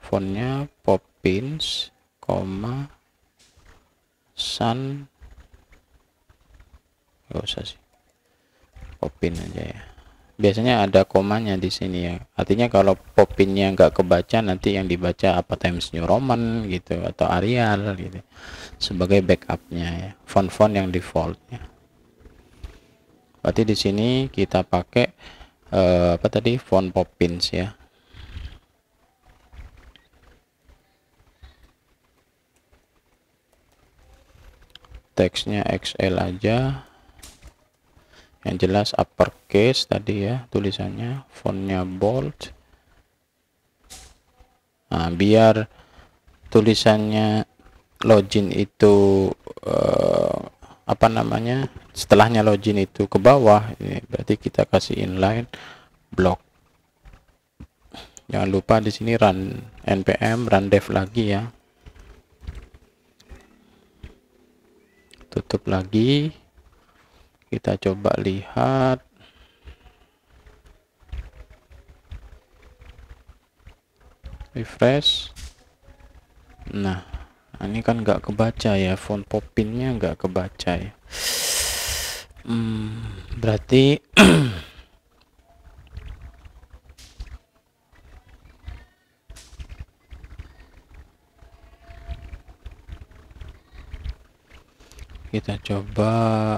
fontnya Poppins, koma, sun, nggak usah sih, Poppin aja ya. Biasanya ada komanya di sini ya, artinya kalau Poppinnya nggak kebaca, nanti yang dibaca apa Times New Roman gitu atau Arial gitu sebagai backupnya ya, font-font yang default ya. Berarti di sini kita pakai apa tadi, font Poppins ya. teksnya XL aja, yang jelas uppercase tadi ya tulisannya, fontnya bold. Nah, biar tulisannya login itu apa namanya, setelahnya login itu ke bawah, ini berarti kita kasih inline block. Jangan lupa di sini run npm run dev lagi ya. Tutup lagi, kita coba lihat. Refresh. Nah, ini kan nggak kebaca ya, font popinnya nggak kebaca ya. Berarti kita coba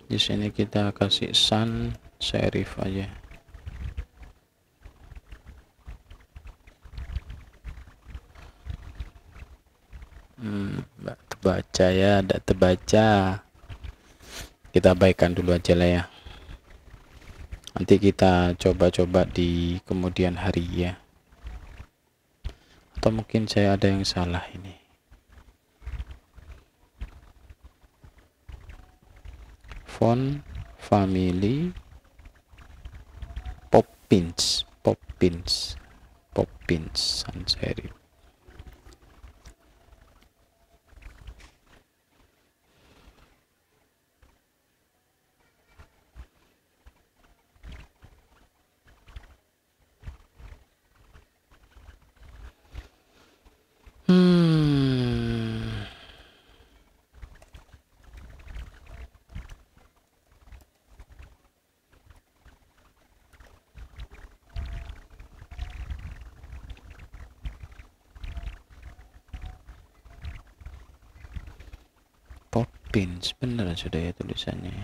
di sini, kita kasih sans serif aja. Nggak terbaca ya, tidak terbaca. Kita abaikan dulu aja lah ya. Nanti kita coba-coba di kemudian hari ya. Atau mungkin saya ada yang salah ini. Font family Poppins sans serif. Poppins beneran sudah ya tulisannya.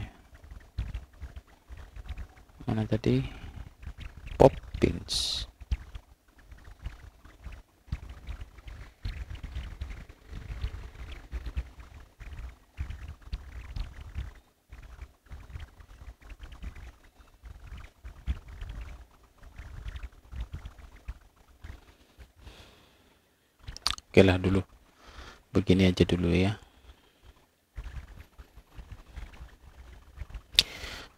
Mana tadi? Poppins. Oke lah dulu, begini aja dulu ya.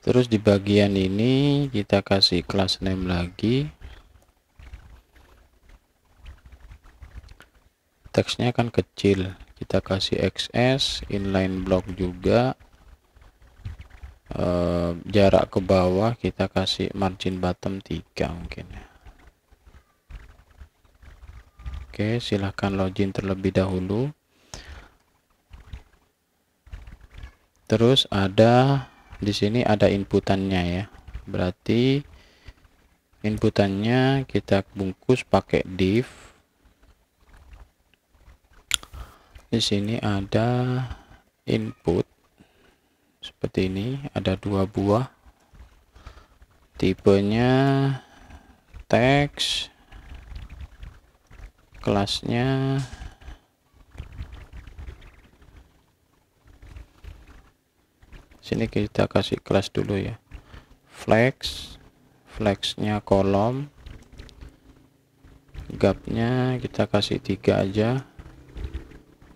Terus di bagian ini kita kasih class name lagi. Teksnya kan kecil, kita kasih XS, inline block juga. Jarak ke bawah kita kasih margin bottom 3 mungkin. Oke, silahkan login terlebih dahulu. Terus ada di sini ada inputannya ya. Berarti inputannya kita bungkus pakai div. Di sini ada input seperti ini, ada 2 buah. Tipenya teks, kelasnya sini kita kasih kelas dulu ya, flexnya kolom, gapnya kita kasih 3 aja,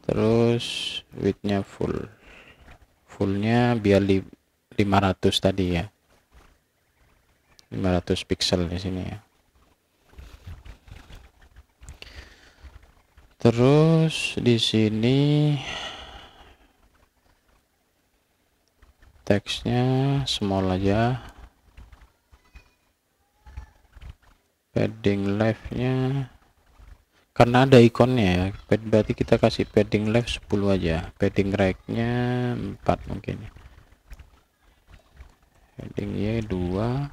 terus widthnya fullnya biar 500 tadi ya, 500 pixel di sini ya. Terus di sini teksnya small aja, padding leftnya karena ada ikonnya ya, berarti kita kasih padding left 10 aja, padding right-nya 4 mungkin ya, padding Y 2,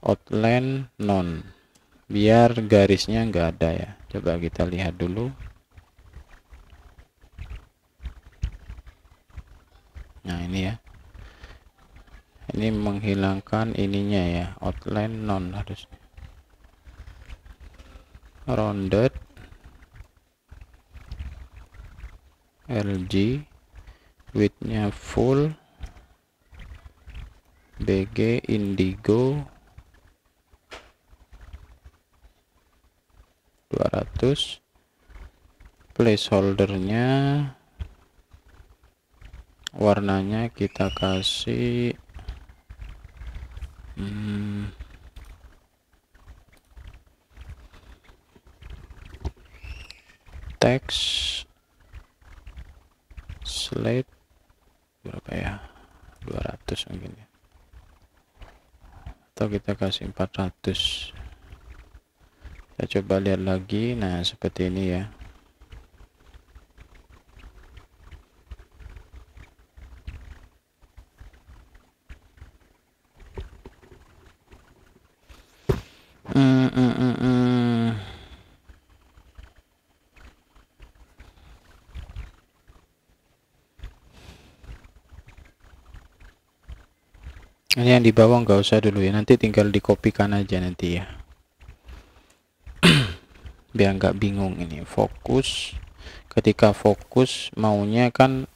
outline none, biar garisnya enggak ada ya. Coba kita lihat dulu. Nah ini ya, Ini menghilangkan ininya ya, outline non harusnya. Rounded LG, widthnya full, BG indigo 200, placeholdernya warnanya kita kasih teks slate berapa ya, 200 mungkin ya, atau kita kasih 400. Kita coba lihat lagi. Nah seperti ini ya. Ini yang di bawah nggak usah dulu ya, nanti tinggal dikopikan aja nanti ya, biar nggak bingung. Ini fokus, ketika fokus maunya kan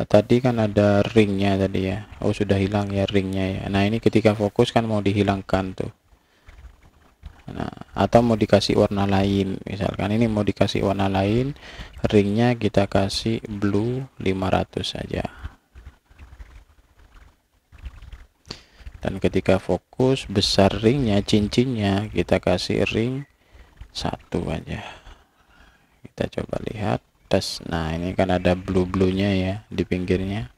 tadi kan ada ringnya tadi ya, oh sudah hilang ya ringnya ya. Nah ini ketika fokus kan mau dihilangkan tuh. Nah, atau mau dikasih warna lain, misalkan ini mau dikasih warna lain, ringnya kita kasih blue 500 saja. Dan ketika fokus besar ringnya, cincinnya kita kasih ring 1 aja. Kita coba lihat tes. Nah ini kan ada blue-nya ya di pinggirnya.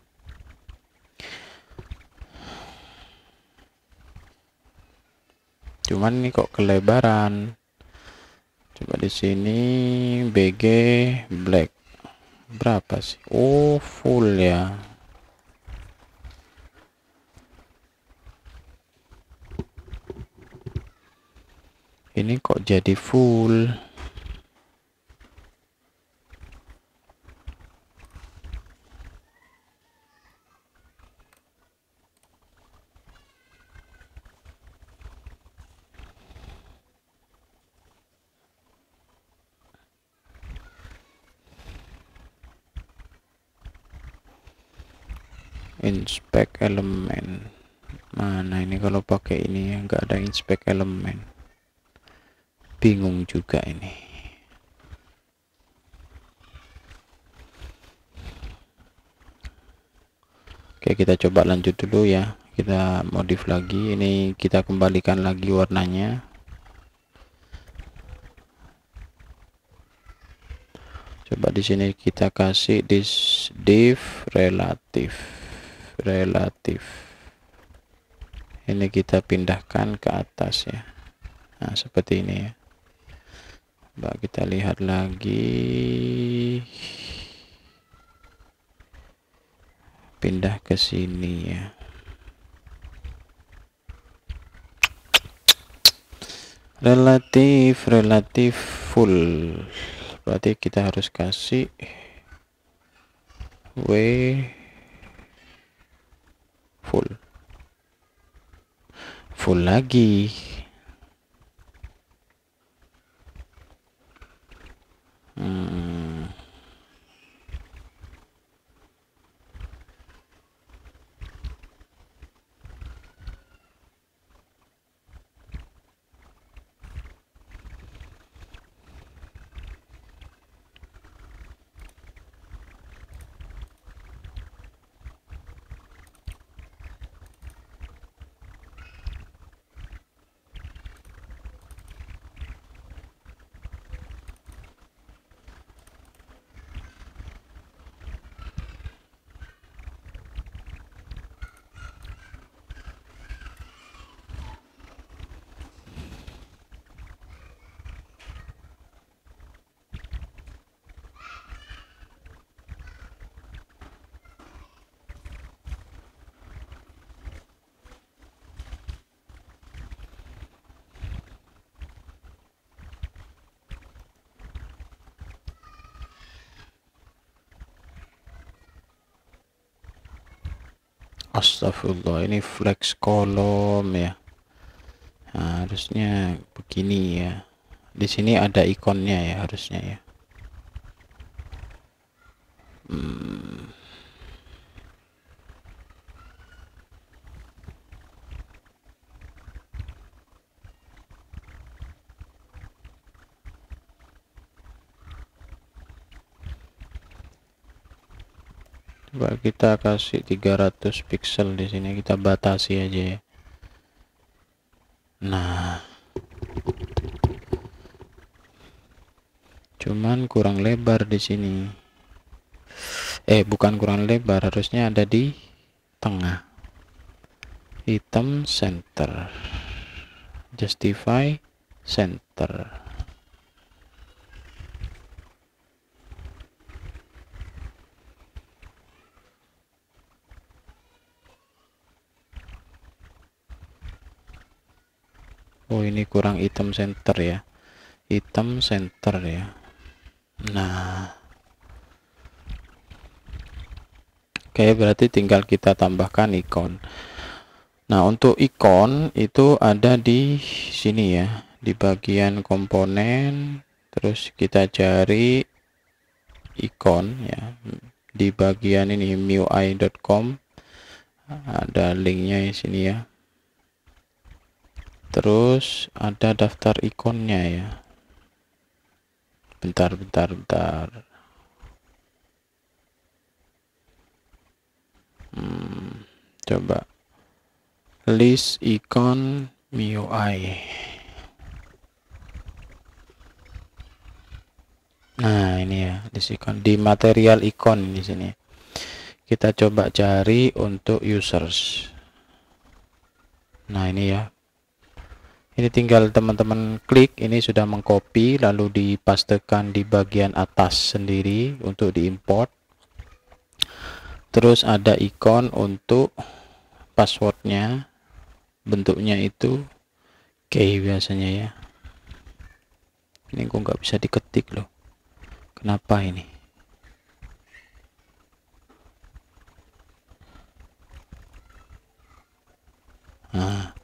Cuman ini kok kelebaran. Coba di sini BG black berapa sih? Oh full ya. Ini kok jadi full? Inspect elemen. Mana ini kalau pakai ini ya, nggak ada inspect elemen. Bingung juga ini. Oke, kita coba lanjut dulu ya. Kita modif lagi. Ini kita kembalikan lagi warnanya. Coba di sini kita kasih div relatif. Ini kita pindahkan ke atas ya. Nah, seperti ini ya. Coba kita lihat lagi, pindah ke sini ya. Relatif full, berarti kita harus kasih W full lagi. Astagfirullah, ini flex kolom ya. Nah, harusnya begini ya. Di sini ada ikonnya ya harusnya ya. Coba kita kasih 300 pixel di sini, kita batasi aja ya. Nah, cuman kurang lebar di sini. Bukan kurang lebar, harusnya ada di tengah. Item center, justify center. Oh, ini kurang item center ya. Item center ya. Nah, oke, berarti tinggal kita tambahkan ikon. Nah, untuk ikon itu ada di sini ya, di bagian komponen. Terus kita cari ikon ya, di bagian ini MIUI.com ada linknya di sini ya. Terus ada daftar ikonnya ya. Bentar. Coba list icon MIUI. Nah, ini ya, list icon di material icon di sini. Kita coba cari untuk users. Nah, ini ya. Ini tinggal teman-teman klik, ini sudah mengcopy lalu dipastekan di bagian atas sendiri untuk diimport. Terus ada ikon untuk passwordnya, bentuknya itu key biasanya ya. Ini kok nggak bisa diketik loh, kenapa ini? Nah,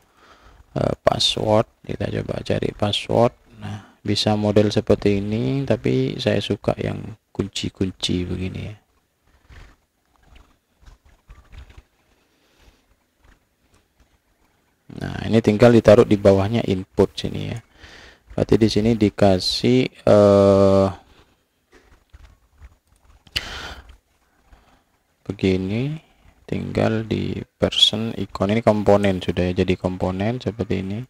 password, kita coba cari password. Nah, bisa model seperti ini, tapi saya suka yang kunci-kunci begini ya. Nah, ini tinggal ditaruh di bawahnya input sini ya. Berarti di sini dikasih begini, tinggal di person icon, ini komponen sudah ya, jadi komponen seperti ini.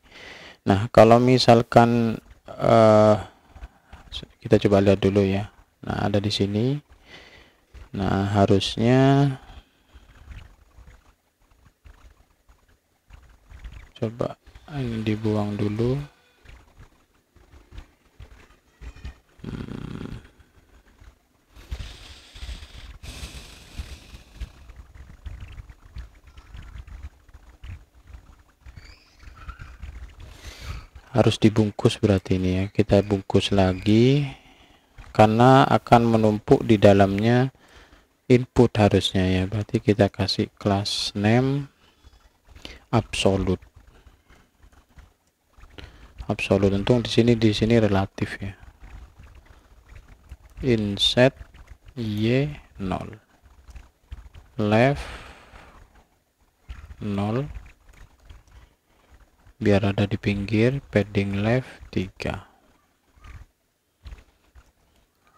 Nah, kalau misalkan kita coba lihat dulu ya. Nah, ada di sini. Nah, harusnya coba ini dibuang dulu. Harus dibungkus berarti ini ya, kita bungkus lagi karena akan menumpuk di dalamnya input harusnya ya. Berarti kita kasih class name absolute. Untung di sini relatif ya. Inset y 0, left 0, biar ada di pinggir, padding left 3.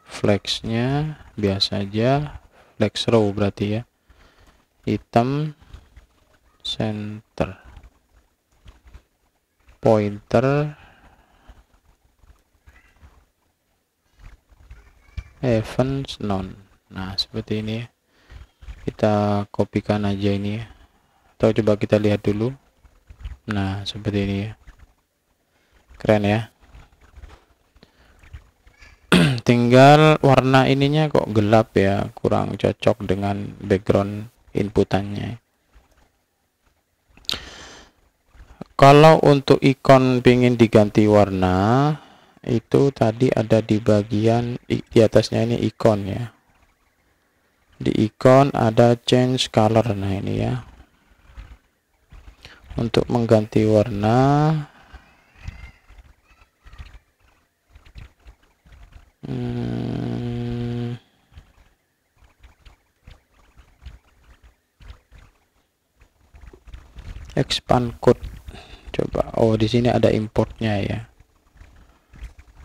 Flexnya biasa aja, flex row berarti ya. Item center, pointer events none. Nah, seperti ini ya. Kita kopikan aja ini ya, atau coba kita lihat dulu. Nah, seperti ini ya, keren ya. Tinggal warna ininya kok gelap ya, kurang cocok dengan background inputannya. Kalau untuk ikon pingin diganti warna, itu tadi ada di bagian di atasnya ini ikon ya. Di ikon ada change color. Nah, ini ya, Untuk mengganti warna, expand code. Coba, oh di sini ada importnya ya.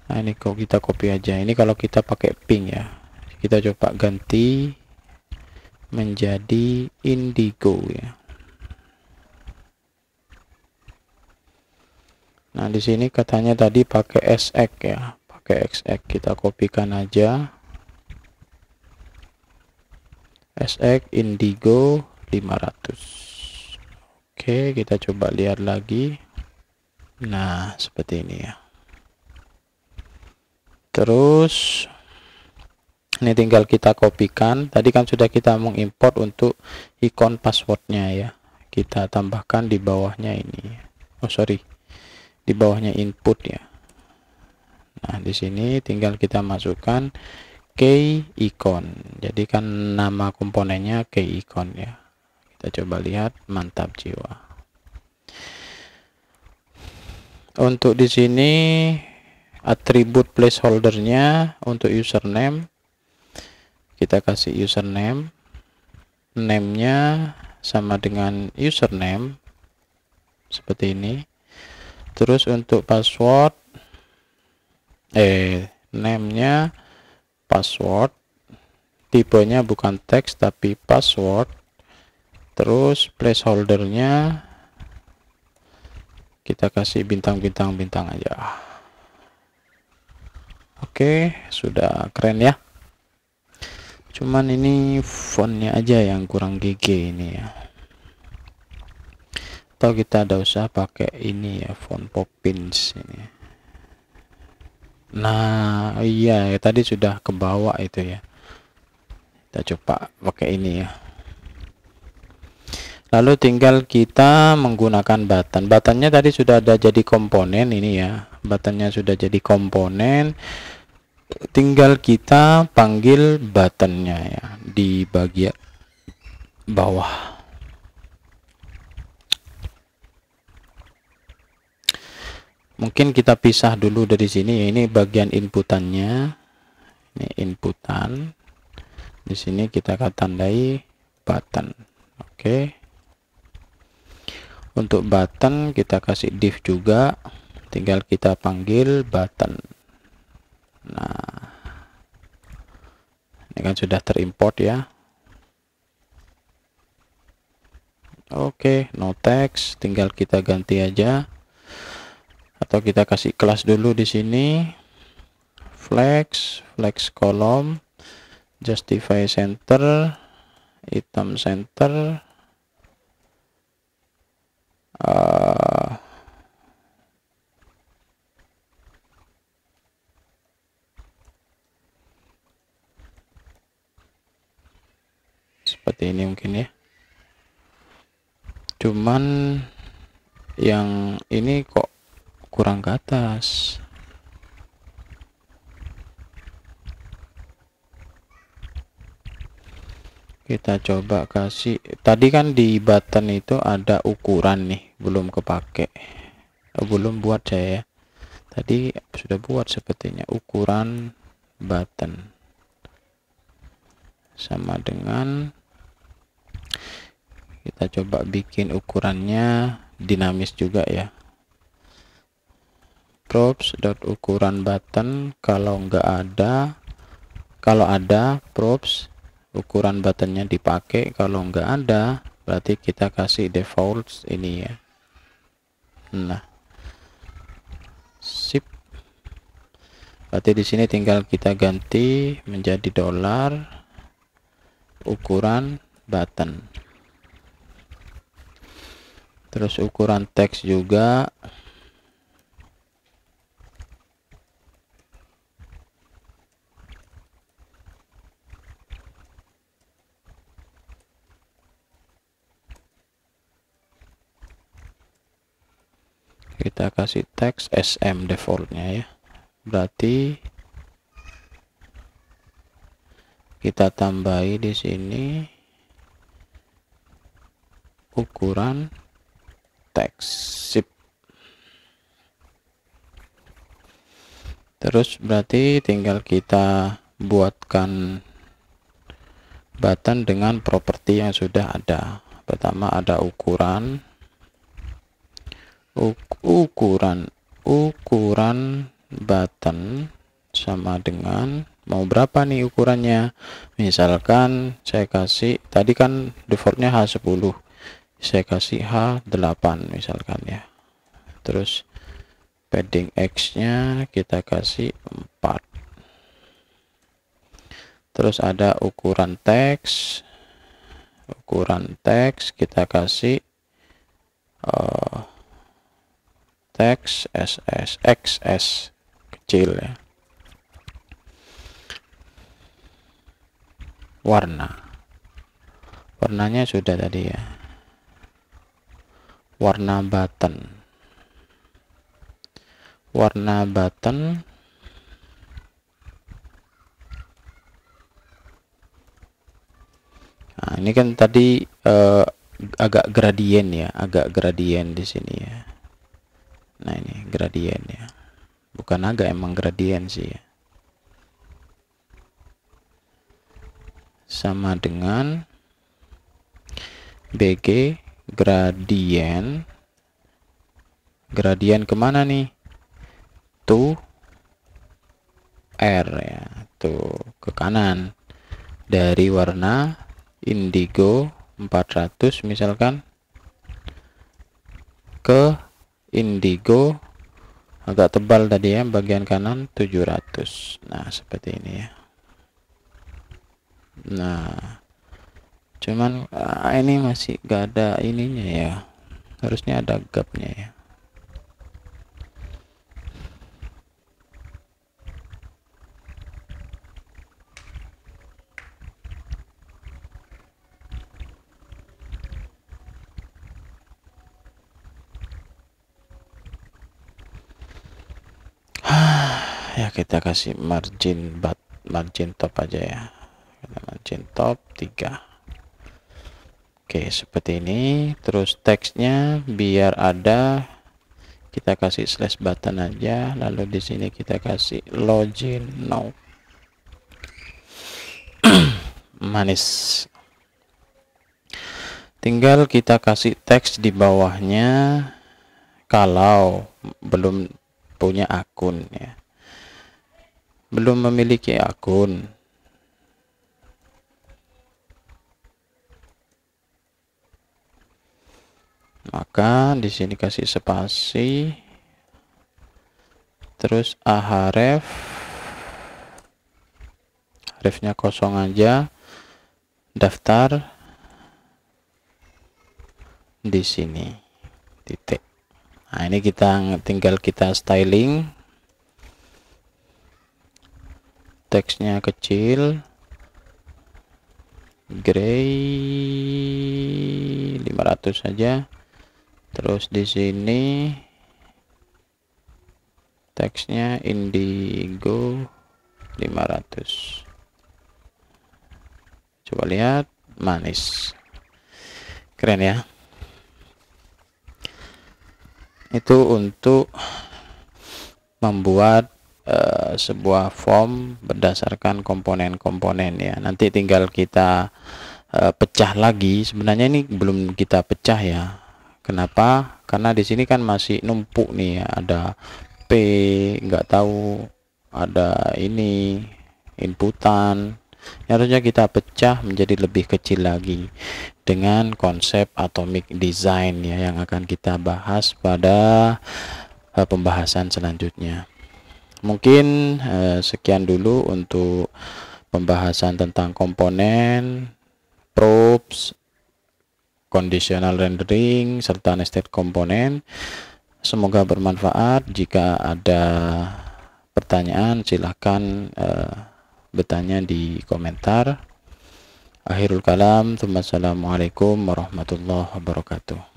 Nah ini kok kita copy aja. Ini kalau kita pakai pink ya. Kita coba ganti menjadi indigo ya. Nah di sini katanya tadi pakai SX ya, pakai XX. Kita kopikan aja. SX indigo 500. Oke, kita coba lihat lagi. Nah, seperti ini ya. Terus ini tinggal kita kopikan. Tadi kan sudah kita mengimport untuk ikon passwordnya ya. Kita tambahkan di bawahnya ini. Oh sorry, di bawahnya input ya. Nah di sini tinggal kita masukkan key icon. Jadi kan nama komponennya key icon ya. Kita coba lihat, mantap jiwa. Untuk di sini atribut placeholdernya untuk username, kita kasih username, name-nya sama dengan username seperti ini. Terus untuk password, name-nya password, tipenya bukan teks tapi password. Terus placeholdernya kita kasih bintang-bintang aja. Oke, sudah keren ya. Cuman ini fontnya aja yang kurang GG ini ya. Atau kita ada usah pakai ini ya, font Poppins ini. Nah iya tadi sudah ke bawah itu ya. Kita coba pakai ini ya. Lalu tinggal kita menggunakan buttonnya tadi sudah ada jadi komponen ini ya. Buttonnya sudah jadi komponen, tinggal kita panggil buttonnya ya di bagian bawah. Mungkin kita pisah dulu dari sini. Ini bagian inputannya. Ini inputan. Di sini kita akan tandai button. Oke. Untuk button kita kasih div juga. Tinggal kita panggil button. Nah, ini kan sudah terimport ya. Oke, no text. Tinggal kita ganti aja. Atau kita kasih kelas dulu di sini. Flex column, justify center, item center, seperti ini mungkin ya. Cuman yang ini kok kurang ke atas. Kita coba kasih, tadi kan di button itu ada ukuran nih, belum kepake, belum buat saya ya. Tadi sudah buat sepertinya. Ukuran button sama dengan, kita coba bikin ukurannya dinamis juga ya. props.ukuran button, kalau ada props ukuran buttonnya dipakai, kalau nggak ada berarti kita kasih default ini ya. Nah, sip. Berarti di sini tinggal kita ganti menjadi $ ukuran button. Terus ukuran teks juga kita kasih teks SM defaultnya ya. Berarti kita tambahi di sini ukuran teks. Sip. Terus berarti tinggal kita buatkan button dengan properti yang sudah ada. Pertama ada ukuran button sama dengan mau berapa nih ukurannya. Misalkan saya kasih, tadi kan defaultnya H10, saya kasih H8 misalkan ya. Terus padding X nya kita kasih 4. Terus ada ukuran teks kita kasih teks XS kecil ya. Warnanya sudah tadi ya, warna button nah ini kan tadi agak gradien di sini ya. Nah ini gradien ya, bukan agak, emang gradien sih ya. Sama dengan BG gradien kemana nih, to R ya, tuh ke kanan, dari warna indigo 400 misalkan ke indigo agak tebal tadi ya, bagian kanan 700. Nah seperti ini ya. Nah cuman ini masih gak ada ininya ya, harusnya ada gapnya ya. Ya kita kasih margin top aja ya, margin top 3. Oke seperti ini. Terus teksnya biar ada, kita kasih slash button aja, lalu di sini kita kasih login now. Manis. Tinggal kita kasih teks di bawahnya kalau belum punya akun ya, belum memiliki akun. Maka di sini kasih spasi, terus refnya kosong aja, daftar di sini titik. Nah ini tinggal kita styling, teksnya kecil, gray 500 saja. Terus di sini teksnya indigo 500. Coba lihat, manis, keren ya. Itu untuk membuat sebuah form berdasarkan komponen-komponen ya. Nanti tinggal kita pecah lagi. Sebenarnya ini belum kita pecah ya. Kenapa? Karena di sini kan masih numpuk nih ya. Ada P, nggak tahu, ada ini inputan. Harusnya kita pecah menjadi lebih kecil lagi dengan konsep atomic design ya, yang akan kita bahas pada pembahasan selanjutnya. Mungkin sekian dulu untuk pembahasan tentang komponen, probes, conditional rendering, serta nested komponen. Semoga bermanfaat. Jika ada pertanyaan silahkan bertanya di komentar. Akhirul kalam, assalamualaikum warahmatullahi wabarakatuh.